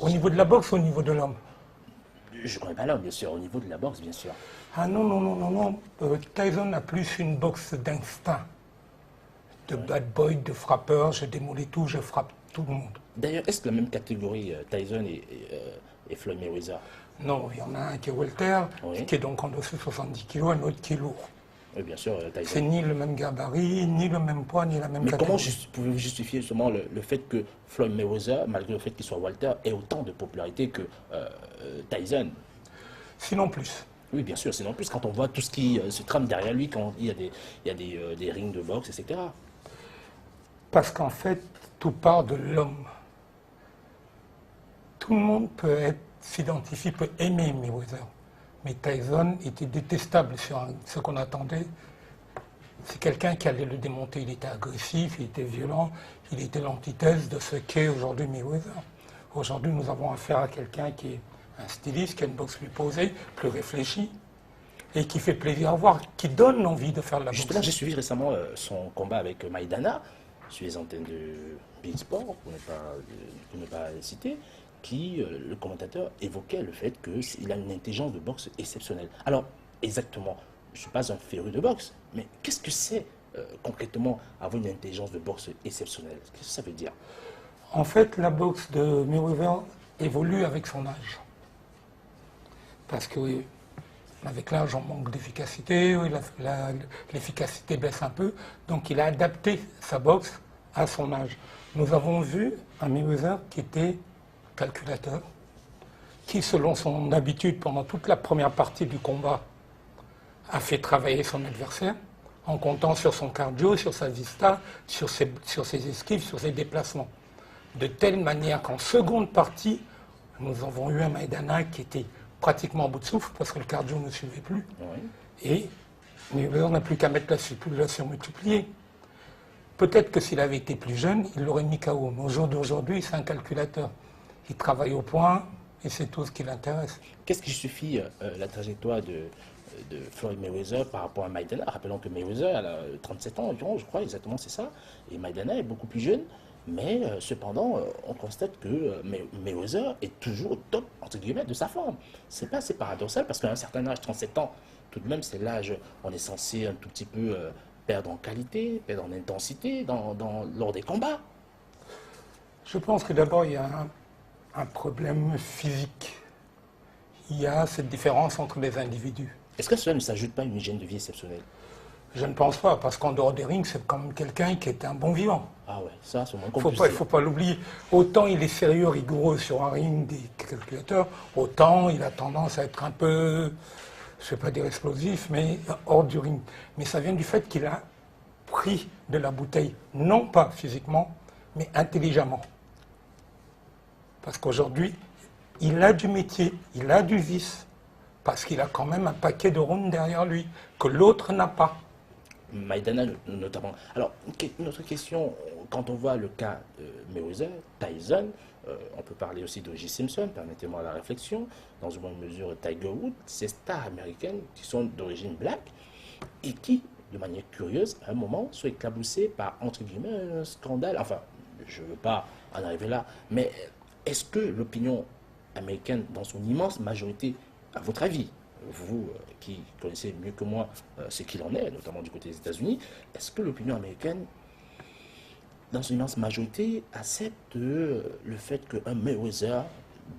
[SPEAKER 13] Au niveau de la boxe ou au niveau de l'homme?
[SPEAKER 1] Je ne connais pas l'homme, bien sûr, au niveau de la boxe, bien sûr.
[SPEAKER 13] Ah non, non, non, non, non. Tyson a plus une boxe d'instinct, de bad boy, de frappeur, je démolis tout, je frappe tout le monde.
[SPEAKER 1] D'ailleurs, est-ce que la même catégorie, Tyson et Floyd Mayweather?
[SPEAKER 13] Non, il y en a un qui est welter,
[SPEAKER 1] oui,
[SPEAKER 13] qui est donc en dessous de 70 kg, un autre qui est lourd.
[SPEAKER 1] Oui, bien sûr, Tyson.
[SPEAKER 13] C'est ni le même gabarit, ni le même poids, ni la même catégorie.
[SPEAKER 1] Mais comment pouvez-vous justifier justement le fait que Floyd Mayweather, malgré le fait qu'il soit welter, ait autant de popularité que Tyson?
[SPEAKER 13] Sinon plus.
[SPEAKER 1] Oui, bien sûr, sinon plus, quand on voit tout ce qui se trame derrière lui, quand il y a des rings de boxe, etc.
[SPEAKER 13] Parce qu'en fait, tout part de l'homme. Tout le monde peut s'identifier, peut aimer Mayweather. Mais Tyson était détestable sur ce qu'on attendait C'est quelqu'un qui allait le démonter. Il était agressif, il était violent, il était l'antithèse de ce qu'est aujourd'hui Mayweather. Aujourd'hui, nous avons affaire à quelqu'un qui est un styliste, qui a une boxe plus posée, plus réfléchie, et qui fait plaisir à voir, qui donne envie de faire de la boxe.
[SPEAKER 1] Justement, j'ai suivi récemment son combat avec Maïdana, sur les antennes de Big Sport, pour ne pas citer, qui, le commentateur, évoquait le fait qu'il a une intelligence de boxe exceptionnelle. Alors, exactement, je ne suis pas un féru de boxe, mais qu'est-ce que c'est concrètement avoir une intelligence de boxe exceptionnelle? Qu'est-ce que ça veut dire?
[SPEAKER 13] En fait, la boxe de Mayweather évolue avec son âge. Parce que avec l'âge, on manque d'efficacité, l'efficacité baisse un peu, donc il a adapté sa boxe à son âge. Nous avons vu un Mayweather qui était calculateur, qui, selon son habitude, pendant toute la première partie du combat, a fait travailler son adversaire, en comptant sur son cardio, sur sa vista, sur ses esquives, sur ses déplacements. De telle manière qu'en seconde partie, nous avons eu un Maïdana qui était pratiquement à bout de souffle parce que le cardio ne suivait plus. Oui. Et Mayweather n'a plus qu'à mettre la surmultiplier. Peut-être que s'il avait été plus jeune, il l'aurait mis KO. Mais au jour d'aujourd'hui, c'est un calculateur. Il travaille au point et c'est tout ce qui l'intéresse.
[SPEAKER 1] Qu'est-ce qui justifie la trajectoire de Floyd Mayweather par rapport à Maïdana? Rappelons que Mayweather a 37 ans environ, je crois, exactement, c'est ça. Et Maïdana est beaucoup plus jeune. Mais cependant, on constate que Mayweather est toujours au top, entre guillemets, de sa forme. C'est pas assez paradoxal parce qu'à un certain âge, 37 ans, tout de même, c'est l'âge où on est censé un tout petit peu perdre en qualité, perdre en intensité lors des combats.
[SPEAKER 13] Je pense que d'abord, il y a un problème physique. Il y a cette différence entre les individus.
[SPEAKER 1] Est-ce que cela ne s'ajoute pas à une hygiène de vie exceptionnelle?
[SPEAKER 13] Je ne pense pas, parce qu'en dehors des rings, c'est quand même quelqu'un qui est un bon vivant.
[SPEAKER 1] Ah ouais, ça, c'est moins
[SPEAKER 13] compliqué. Il ne faut pas l'oublier. Autant il est sérieux, rigoureux sur un ring des calculateurs, autant il a tendance à être un peu, je ne vais pas dire explosif, mais hors du ring. Mais ça vient du fait qu'il a pris de la bouteille, non pas physiquement, mais intelligemment. Parce qu'aujourd'hui, il a du métier, il a du vice, parce qu'il a quand même un paquet de rounds derrière lui, que l'autre n'a pas.
[SPEAKER 1] Maïdana notamment. Alors, une autre question, quand on voit le cas de Mayweather, Tyson, on peut parler aussi d'O.J. Simpson, permettez-moi la réflexion, dans une bonne mesure Tiger Woods, ces stars américaines qui sont d'origine black et qui, de manière curieuse, à un moment, sont éclaboussées par, entre guillemets, un scandale. Enfin, je ne veux pas en arriver là, mais est-ce que l'opinion américaine, dans son immense majorité, à votre avis, vous qui connaissez mieux que moi ce qu'il en est, notamment du côté des États-Unis, est-ce que l'opinion américaine, dans son immense majorité, accepte le fait qu'un Mayweather,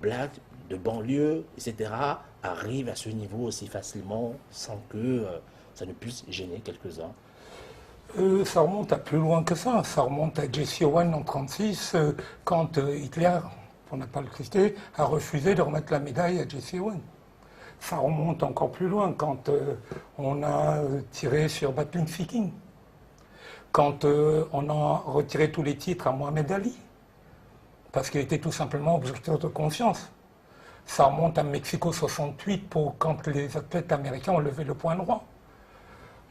[SPEAKER 1] black, de banlieue, etc., arrive à ce niveau aussi facilement sans que ça ne puisse gêner quelques-uns?
[SPEAKER 13] Ça remonte à plus loin que ça. Ça remonte à Jesse Owens en 1936, quand Hitler, pour ne pas le critiquer, a refusé de remettre la médaille à Jesse Owens. Ça remonte encore plus loin, quand on a tiré sur Battlefield King, quand on a retiré tous les titres à Mohamed Ali, parce qu'il était tout simplement objecteur de conscience. Ça remonte à Mexico 68, quand les athlètes américains ont levé le point droit.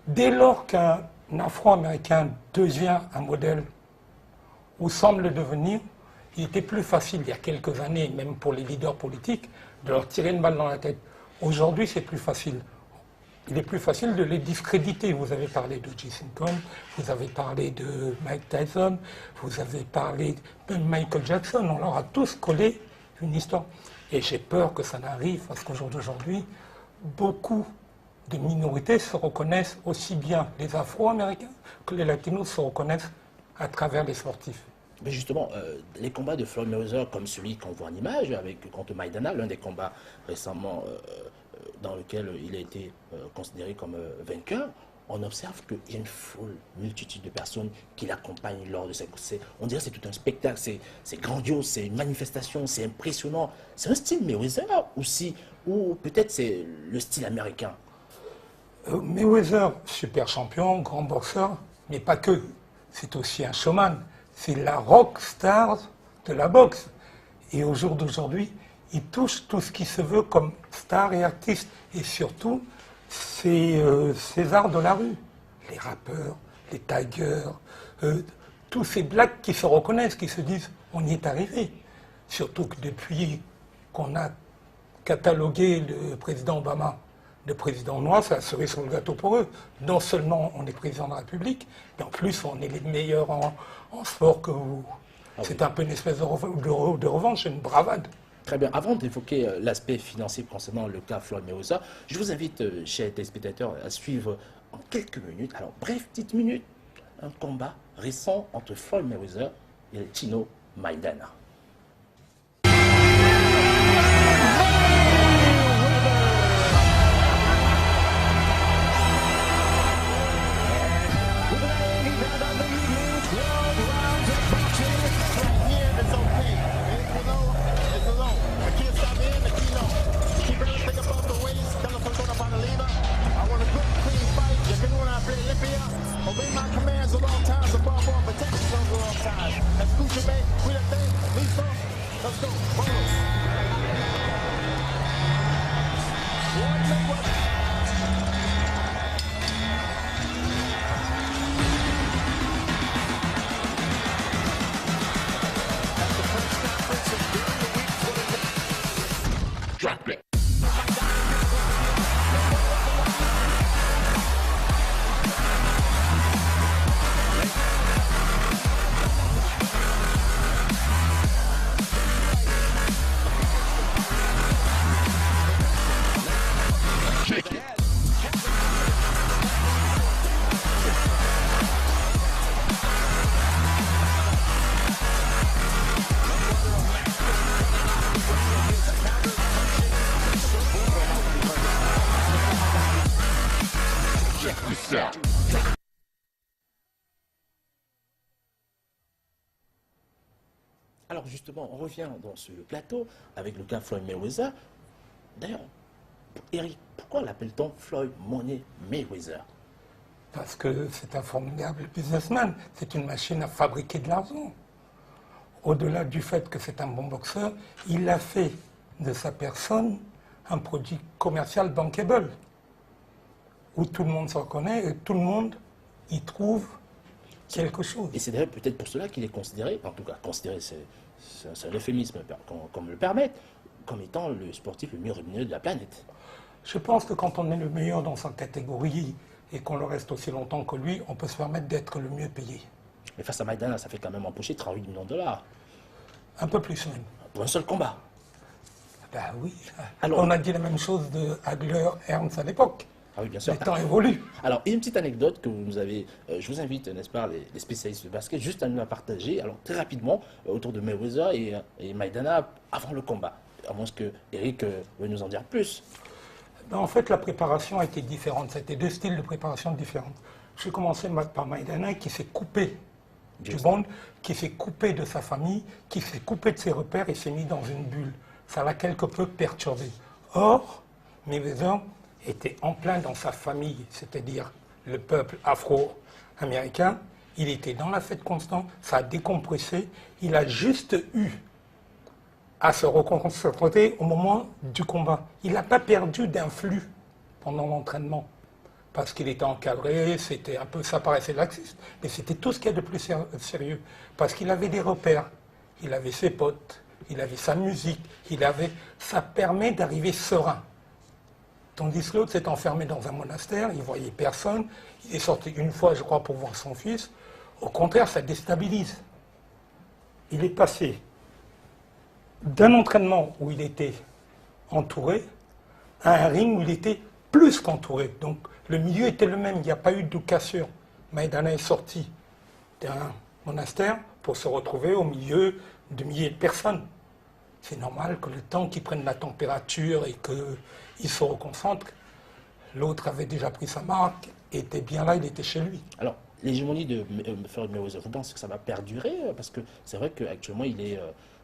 [SPEAKER 13] Dès lors qu'un Afro-Américain devient un modèle, ou semble le devenir, il était plus facile, il y a quelques années, même pour les leaders politiques, de leur tirer une balle dans la tête. Aujourd'hui, c'est plus facile. Il est plus facile de les discréditer. Vous avez parlé de J. Simpson, vous avez parlé de Mike Tyson, vous avez parlé de Michael Jackson. On leur a tous collé une histoire. Et j'ai peur que ça n'arrive, parce qu'au jour d'aujourd'hui, beaucoup de minorités se reconnaissent, aussi bien les Afro-Américains que les Latinos se reconnaissent à travers les sportifs.
[SPEAKER 1] Mais justement, les combats de Floyd Mayweather, comme celui qu'on voit en image, contre Maïdana, l'un des combats récemment dans lequel il a été considéré comme vainqueur, on observe qu'il y a une multitude de personnes qui l'accompagnent lors de cette course. On dirait que c'est tout un spectacle, c'est grandiose, c'est une manifestation, c'est impressionnant. C'est un style Mayweather aussi, ou peut-être c'est le style américain?
[SPEAKER 13] Mayweather, super champion, grand boxeur, mais pas que. C'est aussi un showman. C'est la rock star de la boxe. Et au jour d'aujourd'hui, il touche tout ce qui se veut comme star et artiste. Et surtout, c'est César de la rue. les rappeurs, les tigers, tous ces blacks qui se reconnaissent, qui se disent on y est arrivé. Surtout que depuis qu'on a catalogué le président Obama de président noir, ça a cerise sur le gâteau pour eux. Non seulement on est président de la République, mais en plus on est les meilleurs en sport que vous. C'est un peu une espèce de revanche, une bravade.
[SPEAKER 1] Très bien. Avant d'évoquer l'aspect financier concernant le cas Floyd Mayweather, je vous invite, chers téléspectateurs, à suivre en quelques minutes, alors bref, petite minute, un combat récent entre Floyd Mayweather et Chino Maidana. Alors justement, on revient dans ce plateau avec le cas Floyd Mayweather. D'ailleurs, Eric, pourquoi l'appelle-t-on Floyd Money Mayweather?
[SPEAKER 13] Parce que c'est un formidable businessman. C'est une machine à fabriquer de l'argent. Au-delà du fait que c'est un bon boxeur, il a fait de sa personne un produit commercial bankable, où tout le monde s'en connaît et tout le monde y trouve quelque chose.
[SPEAKER 1] Et c'est d'ailleurs peut-être pour cela qu'il est considéré, en tout cas considéré, c'est un euphémisme, qu'on me le permette, comme étant le sportif le mieux rémunéré de la planète.
[SPEAKER 13] Je pense que quand on est le meilleur dans sa catégorie et qu'on le reste aussi longtemps que lui, on peut se permettre d'être le mieux payé.
[SPEAKER 1] Mais face à Maidana, ça fait quand même empocher 38 millions de dollars.
[SPEAKER 13] Un peu plus même.
[SPEAKER 1] Pour un seul combat.
[SPEAKER 13] Ben oui. Alors, on a dit la même chose de Hagler, Ernst à l'époque.
[SPEAKER 1] Ah oui, bien sûr.
[SPEAKER 13] Les temps évoluent.
[SPEAKER 1] Alors, il y a une petite anecdote que vous nous avez... je vous invite, n'est-ce pas, les spécialistes de basket, juste à nous la partager. Alors, très rapidement, autour de Mayweather et Maidana avant le combat. À moins que Eric veuille nous en dire plus.
[SPEAKER 13] Ben, en fait, la préparation a été différente. C'était deux styles de préparation différents. J'ai commencé par Maidana qui s'est coupé du monde, qui s'est coupé de sa famille, qui s'est coupé de ses repères et s'est mis dans une bulle. Ça l'a quelque peu perturbé. Or, Mayweather était en plein dans sa famille, c'est-à-dire le peuple afro-américain. Il était dans la fête constante, ça a décompressé. Il a juste eu à se reconcentrer au moment du combat. Il n'a pas perdu d'influx pendant l'entraînement, parce qu'il était encadré, c'était un peu, ça paraissait laxiste, mais c'était tout ce qu'il y a de plus sérieux, parce qu'il avait des repères, il avait ses potes, il avait sa musique, ça permet d'arriver serein. Tandis que l'autre s'est enfermé dans un monastère, il ne voyait personne, il est sorti une fois, je crois, pour voir son fils. Au contraire, ça déstabilise. Il est passé d'un entraînement où il était entouré à un ring où il était plus qu'entouré. Donc le milieu était le même, il n'y a pas eu de cassure. Maidana est sorti d'un monastère pour se retrouver au milieu de milliers de personnes. C'est normal que le temps qu'il prenne la température et qu'il se reconcentre, l'autre avait déjà pris sa marque, était bien là, il était chez lui.
[SPEAKER 1] Alors, l'hégémonie de Floyd Mayweather, vous pensez que ça va perdurer? Parce que c'est vrai qu'actuellement, il est,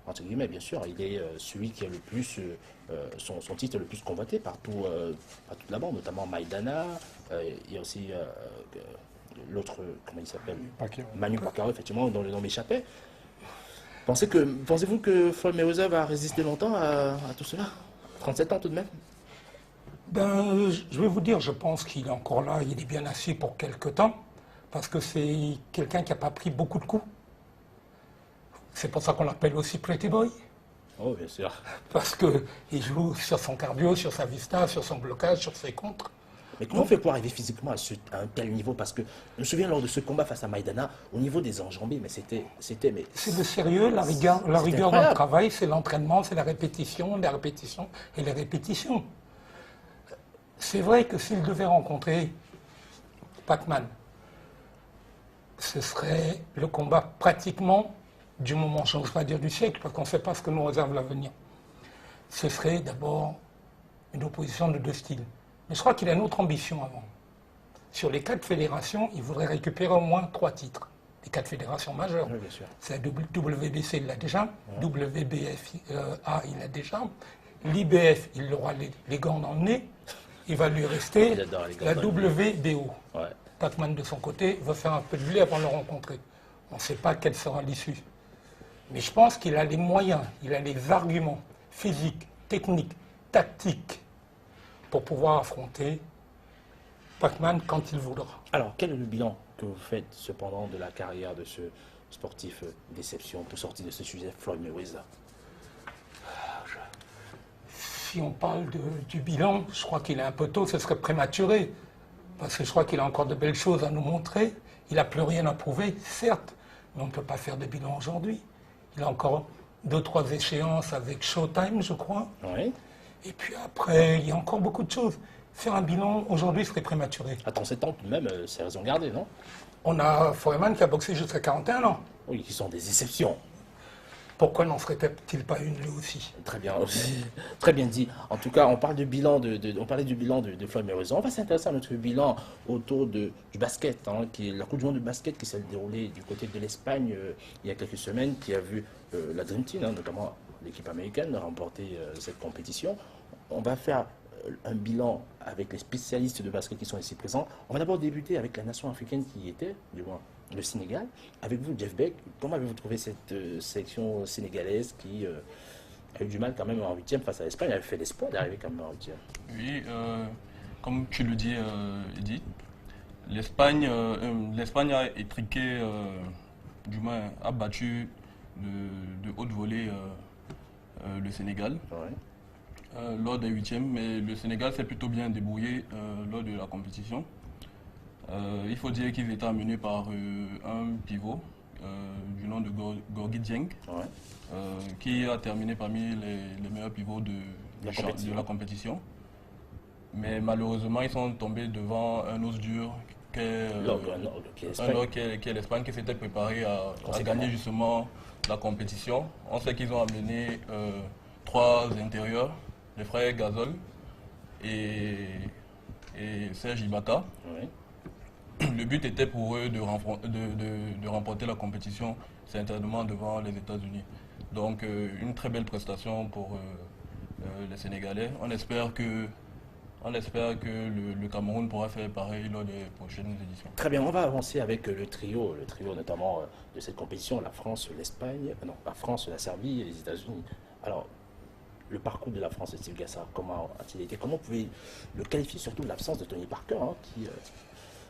[SPEAKER 1] entre guillemets, bien sûr, il est celui qui a le plus, son titre le plus convoité par toute la bande, notamment Maidana, il y a aussi l'autre, comment il s'appelle? Manny Pacquiao, effectivement, dont le nom m'échappait. Pensez-vous que Floyd Mayweather va résister longtemps à tout cela? 37 ans tout de même?
[SPEAKER 13] Ben, je vais vous dire, je pense qu'il est encore là, il est bien assis pour quelque temps, parce que c'est quelqu'un qui n'a pas pris beaucoup de coups. C'est pour ça qu'on l'appelle aussi Pretty Boy.
[SPEAKER 1] Oh, bien sûr.
[SPEAKER 13] Parce qu'il joue sur son cardio, sur sa vista, sur son blocage, sur ses contres.
[SPEAKER 1] Mais comment on fait pour arriver physiquement à un tel niveau? Parce que je me souviens lors de ce combat face à Maïdana, au niveau des enjambées, mais c'était.
[SPEAKER 13] C'est le sérieux, la rigueur dans le travail, c'est l'entraînement, c'est la répétition et les répétitions. C'est vrai que s'il devait rencontrer Pacman, ce serait le combat pratiquement du moment, je n'ose pas dire du siècle, parce qu'on ne sait pas ce que nous réserve l'avenir. Ce serait d'abord une opposition de deux styles. Mais je crois qu'il a une autre ambition avant. Sur les 4 fédérations, il voudrait récupérer au moins 3 titres. Les 4 fédérations majeures.
[SPEAKER 1] Oui, bien sûr.
[SPEAKER 13] C'est WBC, il l'a déjà. Ouais. WBF, il l'a déjà. L'IBF, il aura les gants dans le nez. Il va lui rester la WBO. Ouais. Pacman, de son côté, va faire un peu de blé avant de le rencontrer. On ne sait pas quelle sera l'issue. Mais je pense qu'il a les moyens, il a les arguments physiques, techniques, tactiques pour pouvoir affronter Pacman quand il voudra.
[SPEAKER 1] Alors, quel est le bilan que vous faites cependant de la carrière de ce sportif déception pour sortir de ce sujet, Floyd Mayweather?
[SPEAKER 13] Si on parle du bilan, je crois qu'il est un peu tôt, ce serait prématuré. Parce que je crois qu'il a encore de belles choses à nous montrer. Il n'a plus rien à prouver, certes, mais on ne peut pas faire de bilan aujourd'hui. Il a encore 2-3 échéances avec Showtime, je crois.
[SPEAKER 1] Oui.
[SPEAKER 13] Et puis après, il y a encore beaucoup de choses. Faire un bilan aujourd'hui serait prématuré.
[SPEAKER 1] À 37 ans, tout de même, c'est raison gardée, non?
[SPEAKER 13] On a Foreman qui a boxé jusqu'à 41 ans.
[SPEAKER 1] Oui, qui sont des exceptions.
[SPEAKER 13] Pourquoi n'en serait-il pas une lui aussi?
[SPEAKER 1] Très bien, très bien dit. En tout cas, on parle du bilan on parlait du bilan de Floyd Mayweather. On va s'intéresser à notre bilan autour du basket, hein, qui est la Coupe du Monde de basket qui s'est déroulée du côté de l'Espagne il y a quelques semaines, qui a vu la Dream Team, hein, notamment l'équipe américaine, remporter cette compétition. On va faire un bilan avec les spécialistes de basket qui sont ici présents. On va d'abord débuter avec la nation africaine qui y était, du moins le Sénégal. Avec vous, Jeff Beck, comment avez-vous trouvé cette sélection sénégalaise qui a eu du mal quand même en 8e face à l'Espagne? Elle avait fait l'espoir d'arriver quand même en 8e.
[SPEAKER 12] Oui, comme tu le dis, Edith, l'Espagne a étriqué, du moins a battu de haute volée le Sénégal. Ouais. Lors des 8e, mais le Sénégal s'est plutôt bien débrouillé lors de la compétition. Il faut dire qu'ils étaient amenés par un pivot du nom de Gorgui Dieng, ouais. Qui a terminé parmi les meilleurs pivots de la compétition. Mais malheureusement, ils sont tombés devant un os dur qui est l'Espagne, qui s'était préparé à gagner justement la compétition. On sait qu'ils ont amené 3 intérieurs, les frères Gasol et Serge Ibaka. Ouais. Le but était pour eux de remporter la compétition certainement devant les États-Unis. Donc une très belle prestation pour les Sénégalais. On espère que le Cameroun pourra faire pareil lors des prochaines éditions.
[SPEAKER 1] Très bien, on va avancer avec le trio notamment de cette compétition, la France, l'Espagne, non, la France, la Serbie et les États-Unis. Alors, le parcours de la France et Steve Gassard, comment a-t-il été? Comment vous pouvez le qualifier, surtout l'absence de Tony Parker, hein, qui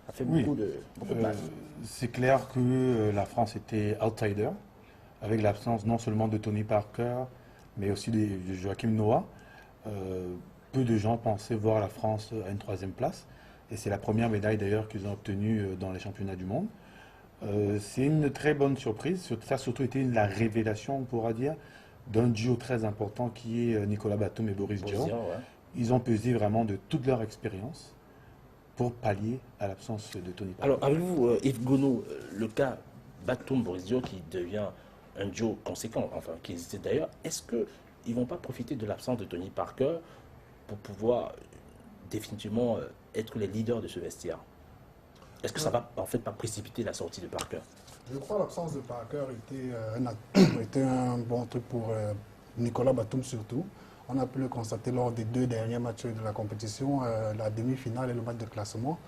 [SPEAKER 1] a fait beaucoup de mal?
[SPEAKER 14] C'est clair que la France était outsider, avec l'absence non seulement de Tony Parker, mais aussi de Joachim Noah. Peu de gens pensaient voir la France à une 3e place. Et c'est la première médaille d'ailleurs qu'ils ont obtenue dans les championnats du monde. C'est une très bonne surprise. Ça a surtout été la révélation, on pourra dire, d'un duo très important qui est Nicolas Batum et Boris Diaw. Ouais. Ils ont pesé vraiment de toute leur expérience pour pallier à l'absence de Tony Parker.
[SPEAKER 1] Alors, avez-vous, Yves Gounod, le cas Batum-Boris Diaw qui devient un duo conséquent, enfin qui existait d'ailleurs, est-ce qu'ils ne vont pas profiter de l'absence de Tony Parker pour pouvoir définitivement être les leaders de ce vestiaire? Est-ce que ça va en fait pas précipiter la sortie de Parker?
[SPEAKER 15] Je crois que l'absence de Parker était un bon truc pour Nicolas Batum surtout. On a pu le constater lors des 2 derniers matchs de la compétition, la demi-finale et le match de classement,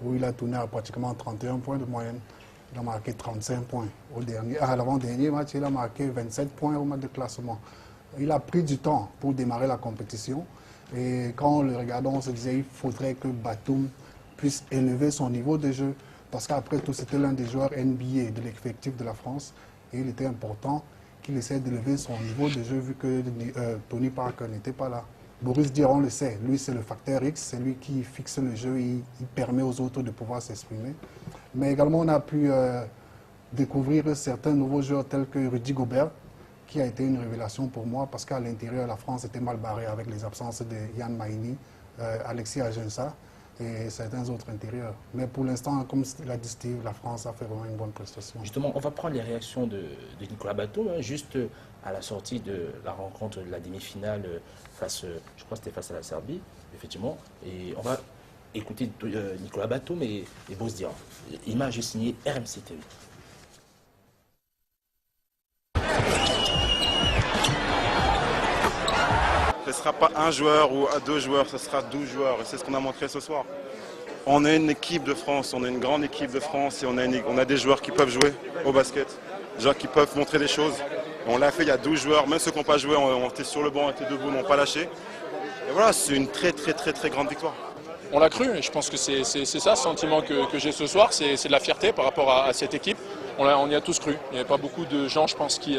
[SPEAKER 15] où il a tourné à pratiquement 31 points de moyenne. Il a marqué 35 points. À l'avant-dernier match, il a marqué 27 points au match de classement. Il a pris du temps pour démarrer la compétition. Et quand on le regardait, on se disait qu'il faudrait que Batum puisse élever son niveau de jeu. Parce qu'après tout, c'était l'un des joueurs NBA de l'effectif de la France. Et il était important qu'il essaie d'élever son niveau de jeu vu que Tony Parker n'était pas là. Boris Diaw, on le sait, lui c'est le facteur X, c'est lui qui fixe le jeu et il permet aux autres de pouvoir s'exprimer. Mais également, on a pu découvrir certains nouveaux joueurs tels que Rudy Gobert, qui a été une révélation pour moi parce qu'à l'intérieur, la France était mal barrée avec les absences de Yann Maïni, Alexis Agença et certains autres intérieurs. Mais pour l'instant, comme l'a dit Steve, la France a fait vraiment une bonne prestation.
[SPEAKER 1] Justement, on va prendre les réactions de Nicolas Batum, hein, juste à la sortie de la rencontre de la demi-finale face, je crois que c'était face à la Serbie, effectivement. Et on va écouter Nicolas Batum et Boris Diaw. Image signée RMC TV.
[SPEAKER 16] Ce ne sera pas un joueur ou deux joueurs, ce sera 12 joueurs. Et c'est ce qu'on a montré ce soir. On est une équipe de France, on est une grande équipe de France et on a des joueurs qui peuvent jouer au basket, des joueurs qui peuvent montrer des choses. Et on l'a fait, il y a 12 joueurs, même ceux qui n'ont pas joué, on était sur le banc, on était debout, n'ont pas lâché. Et voilà, c'est une très grande victoire.
[SPEAKER 17] On l'a cru et je pense que c'est ça le sentiment que j'ai ce soir, c'est de la fierté par rapport à cette équipe. On y a tous cru. Il n'y avait pas beaucoup de gens, je pense, qui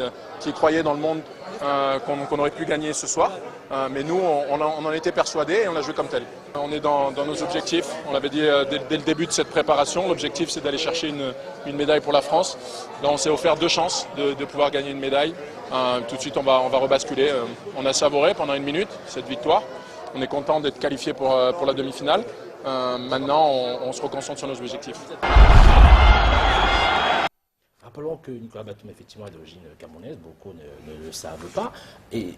[SPEAKER 17] croyaient dans le monde qu'on aurait pu gagner ce soir. Mais nous, on en était persuadés et on a joué comme tel. On est dans nos objectifs. On l'avait dit dès le début de cette préparation. L'objectif, c'est d'aller chercher une médaille pour la France. Là, on s'est offert 2 chances de pouvoir gagner une médaille. Tout de suite, on va rebasculer. On a savouré pendant 1 minute cette victoire. On est content d'être qualifié pour la demi-finale. Maintenant, on se reconcentre sur nos objectifs.
[SPEAKER 1] Rappelons que Nicolas Batum, effectivement, est d'origine camerounaise, beaucoup ne le savent pas. Et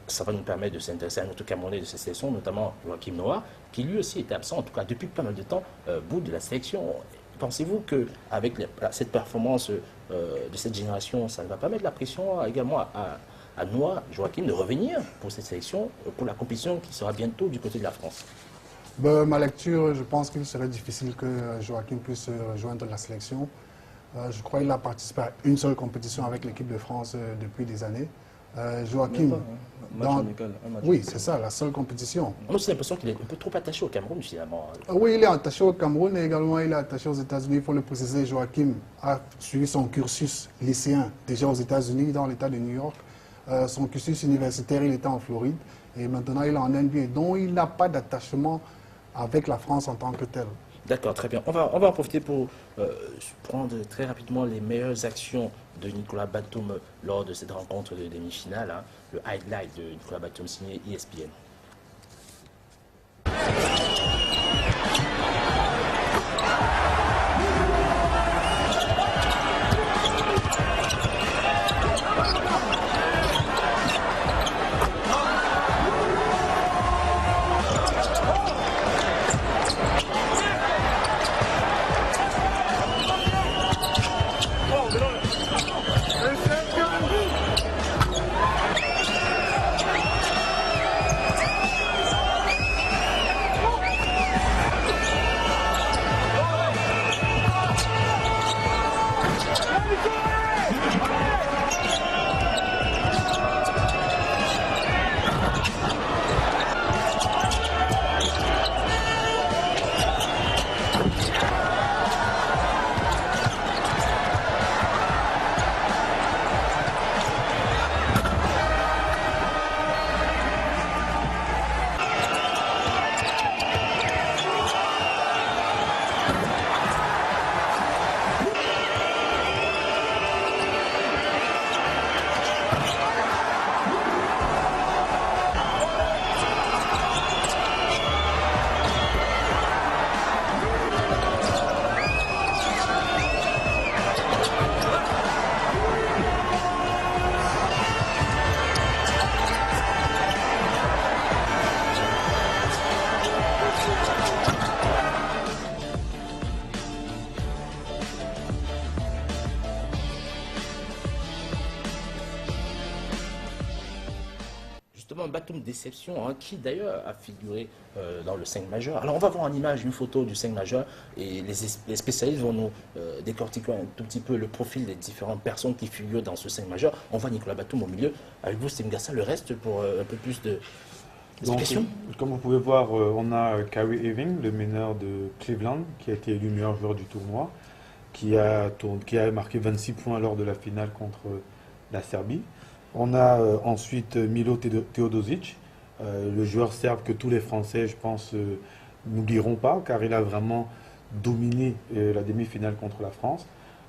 [SPEAKER 1] ça va nous permettre de s'intéresser à un autre Camerounais de cette sélection, notamment Joachim Noah, qui lui aussi était absent, en tout cas depuis pas mal de temps, bout de la sélection. Pensez-vous qu'avec cette performance de cette génération, ça ne va pas mettre la pression également à Noah, Joachim, de revenir pour cette sélection, pour la compétition qui sera bientôt du côté de la France?
[SPEAKER 15] Ma lecture, je pense qu'il serait difficile que Joachim puisse rejoindre la sélection. Je crois qu'il a participé à une seule compétition avec l'équipe de France depuis des années. Joachim, oui, c'est ça, la seule compétition.
[SPEAKER 1] On a aussi l'impression qu'il est un peu trop attaché au Cameroun, finalement.
[SPEAKER 15] Oui, il est attaché au Cameroun et également il est attaché aux États-Unis. Il faut le préciser, Joachim a suivi son cursus lycéen déjà aux États-Unis, dans l'État de New York. Son cursus universitaire, il était en Floride. Et maintenant, il est en NBA, dont il n'a pas d'attachement avec la France en tant que tel.
[SPEAKER 1] D'accord, très bien. On va en profiter pour prendre très rapidement les meilleures actions de Nicolas Batum lors de cette rencontre de demi-finale. Hein, le highlight de Nicolas Batum signé ESPN. Batum déception, hein, qui d'ailleurs a figuré dans le 5 majeur. Alors on va voir en image une photo du 5 majeur et les spécialistes vont nous décortiquer un tout petit peu le profil des différentes personnes qui figurent dans ce 5 majeur. On voit Nicolas Batum au milieu. Avec vous, Steve Gassa, le reste pour un peu plus
[SPEAKER 14] Donc, comme vous pouvez voir, on a Kyrie Irving, le meneur de Cleveland, qui a été élu meilleur joueur du tournoi, qui a marqué 26 points lors de la finale contre la Serbie. On a ensuite Milo Teodosic, le joueur serbe que tous les Français, je pense, n'oublieront pas, car il a vraiment dominé la demi-finale contre la France.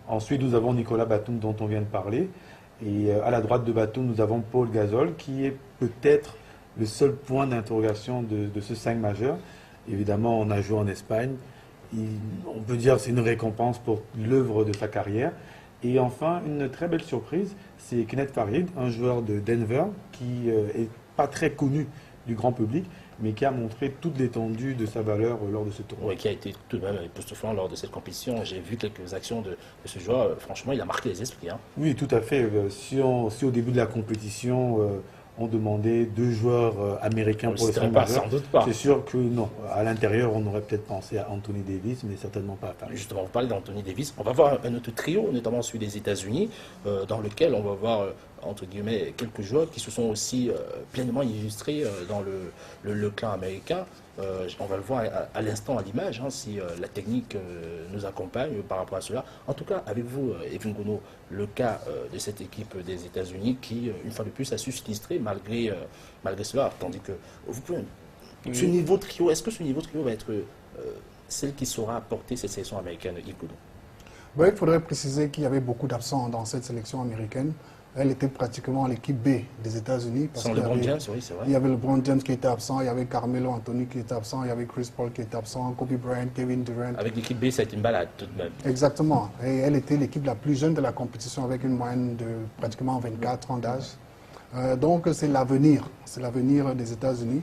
[SPEAKER 14] Ensuite, nous avons Nicolas Batum, dont on vient de parler. Et à la droite de Batum, nous avons Paul Gasol, qui est peut-être le seul point d'interrogation de ce 5 majeur. Évidemment, on a joué en Espagne. On peut dire que c'est une récompense pour l'œuvre de sa carrière. Et enfin, une très belle surprise, c'est Kenneth Farid, un joueur de Denver qui est pas très connu du grand public, mais qui a montré toute l'étendue de sa valeur lors de ce tournoi.
[SPEAKER 1] Oui, qui a été tout de même époustouflant lors de cette compétition. J'ai vu quelques actions de ce joueur. Franchement, il a marqué les esprits. Hein.
[SPEAKER 14] Oui, tout à fait. Si au début de la compétition, on demandait 2 joueurs américains pour le 5 majeur, c'est sûr que non. À l'intérieur, on aurait peut-être pensé à Anthony Davis, mais certainement pas à Farid.
[SPEAKER 1] Justement, vous parlez d'Anthony Davis. On va voir un autre trio, notamment celui des États-Unis, dans lequel on va voir, entre guillemets, quelques joueurs qui se sont aussi pleinement illustrés dans le clan américain. On va le voir à l'instant à l'image, hein, si la technique nous accompagne par rapport à cela. En tout cas, avec vous, Evin Gono, le cas de cette équipe des États-Unis qui, une fois de plus, a su s'illustrer malgré cela. Tandis que vous pouvez... Ce niveau trio, est-ce que ce niveau trio va être celle qui saura porter cette sélection américaine, Yves Gono?
[SPEAKER 15] Il faudrait préciser qu'il y avait beaucoup d'absents dans cette sélection américaine. Elle était pratiquement l'équipe B des États-Unis.
[SPEAKER 1] Sans LeBron James, oui, c'est vrai.
[SPEAKER 15] Il y avait LeBron James qui était absent, il y avait Carmelo Anthony qui était absent, il y avait Chris Paul qui était absent, Kobe Bryant, Kevin Durant.
[SPEAKER 1] Avec l'équipe B, ça a été une balade tout de même.
[SPEAKER 15] Exactement. Et elle était l'équipe la plus jeune de la compétition avec une moyenne de pratiquement 24 ans d'âge. Donc c'est l'avenir des États-Unis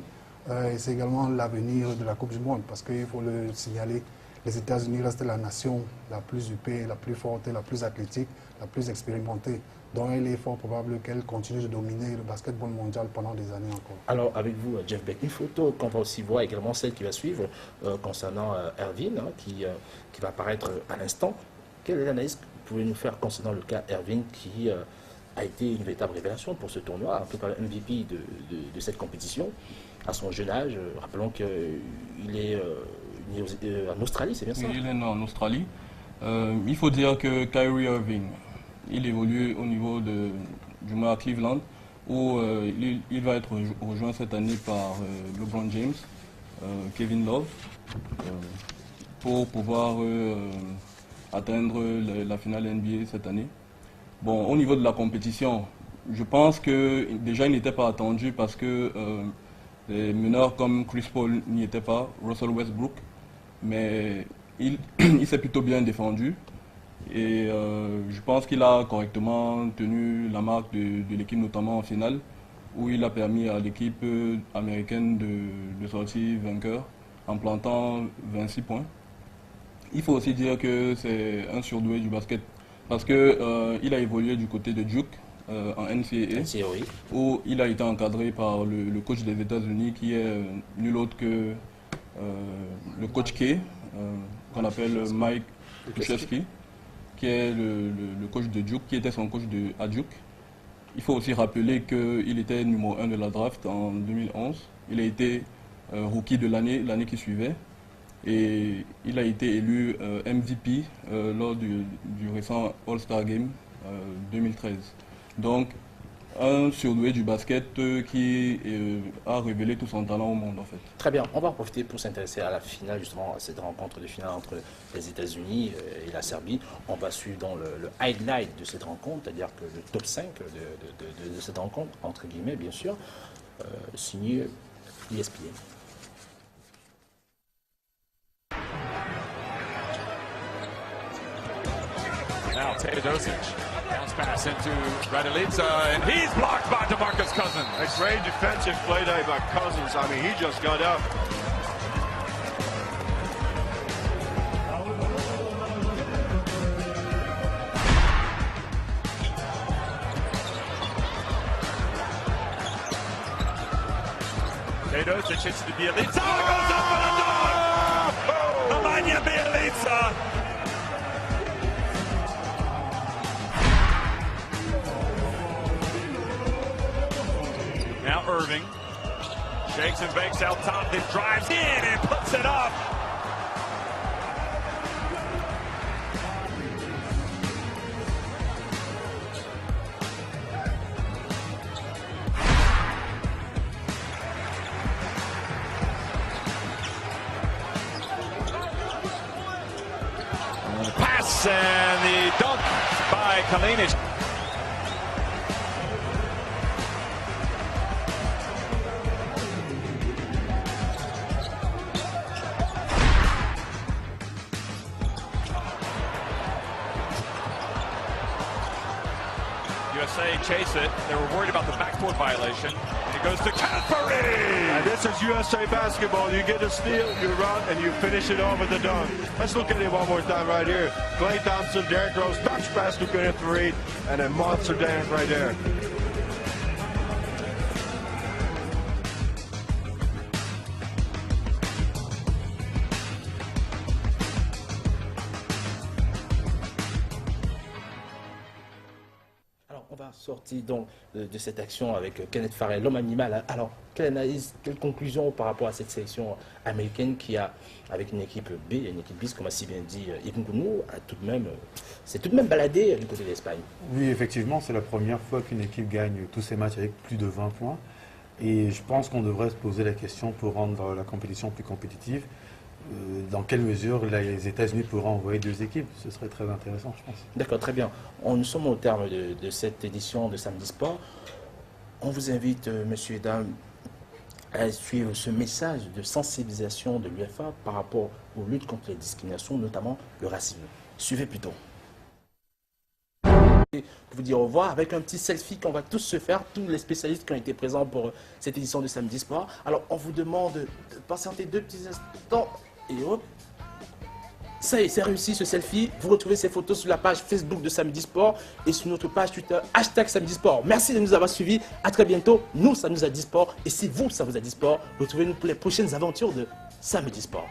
[SPEAKER 15] et c'est également l'avenir de la Coupe du Monde parce qu'il faut le signaler, les États-Unis restent la nation la plus huppée, la plus forte, la plus athlétique, la plus expérimentée. Donc il est fort probable qu'elle continue de dominer le basketball mondial pendant des années encore.
[SPEAKER 1] Alors avec vous, Jeff Beck, une photo qu'on va aussi voir également celle qui va suivre concernant Ervin, hein, qui va apparaître à l'instant. Quelle est l'analyse que vous pouvez nous faire concernant le cas Ervin qui a été une véritable révélation pour ce tournoi, en tout cas le MVP de cette compétition, à son jeune âge? Rappelons qu'il est en Australie, c'est bien ça?
[SPEAKER 12] Oui, il est né en Australie. Il faut dire que Kyrie Irving, il évolue au niveau du moins à Cleveland, où il va être rejoint cette année par LeBron James, Kevin Love, pour pouvoir atteindre la finale NBA cette année. Bon, au niveau de la compétition, je pense que déjà il n'était pas attendu parce que des meneurs comme Chris Paul n'y étaient pas, Russell Westbrook, mais il s'est plutôt bien défendu. Et je pense qu'il a correctement tenu la marque de l'équipe, notamment en finale, où il a permis à l'équipe américaine de sortir vainqueur en plantant 26 points. Il faut aussi dire que c'est un surdoué du basket, parce qu'il a évolué du côté de Duke en NCAA, où il a été encadré par le coach des États-Unis, qui est nul autre que le coach K, qu'on appelle Mike Krzyzewski, qui est le coach de Duke, qui était son coach à Duke. Il faut aussi rappeler qu'il était numéro 1 de la draft en 2011. Il a été rookie de l'année qui suivait. Et il a été élu MVP lors du récent All-Star Game 2013. Donc, un surdoué du basket qui a révélé tout son talent au monde, en fait.
[SPEAKER 1] Très bien, on va en profiter pour s'intéresser à la finale, justement, à cette rencontre de finale entre les États-Unis et la Serbie. On va suivre dans le highlight de cette rencontre, c'est-à-dire que le top 5 de cette rencontre, entre guillemets, bien sûr, signé ESPN.
[SPEAKER 7] Now Teodosic, bounce pass into Raduljica, and he's blocked by DeMarcus Cousins.
[SPEAKER 18] A great defensive play there by Cousins. I mean, he just got up.
[SPEAKER 7] Teodosic hits to Bjelica. Oh, goes up for the dog! Nemanja Bjelica. Now Irving Shakes and bakes out top, then drives in and puts it up. Pass and the dunk by Kalinic. USA chase it. They were worried about the backboard violation. And it goes to Caffrey.
[SPEAKER 18] And this is USA basketball. You get a steal, you run, and you finish it off with the dunk. Let's look at it one more time right here. Klay Thompson, Derrick Rose, touch pass to Kenneth Faried, and a monster dance right there.
[SPEAKER 1] On va sortir donc de cette action avec Kenneth Farrell, l'homme animal. Alors, quelle analyse, quelle conclusion par rapport à cette sélection américaine qui a, avec une équipe B, une équipe bis, comme a si bien dit Yves Ngounou, c'est tout de même baladé du côté de l'Espagne.
[SPEAKER 14] Oui, effectivement, c'est la première fois qu'une équipe gagne tous ses matchs avec plus de 20 points. Et je pense qu'on devrait se poser la question pour rendre la compétition plus compétitive. Dans quelle mesure les États-Unis pourront envoyer deux équipes? Ce serait très intéressant, je pense.
[SPEAKER 1] D'accord, très bien. Nous sommes au terme de cette édition de Samedi Sport. On vous invite, messieurs et dames, à suivre ce message de sensibilisation de l'UEFA par rapport aux luttes contre les discriminations, notamment le racisme. Suivez plutôt. Pour vous dire au revoir avec un petit selfie qu'on va tous se faire, tous les spécialistes qui ont été présents pour cette édition de Samedi Sport. Alors, on vous demande de patienter 2 petits instants et hop. Ça y est, c'est réussi ce selfie. Vous retrouvez ces photos sur la page Facebook de Samedi Sport et sur notre page Twitter, #Samedi Sport. Merci de nous avoir suivis. À très bientôt. Nous, ça nous a dit sport. Et si vous, ça vous a dit sport, retrouvez-nous pour les prochaines aventures de Samedi Sport.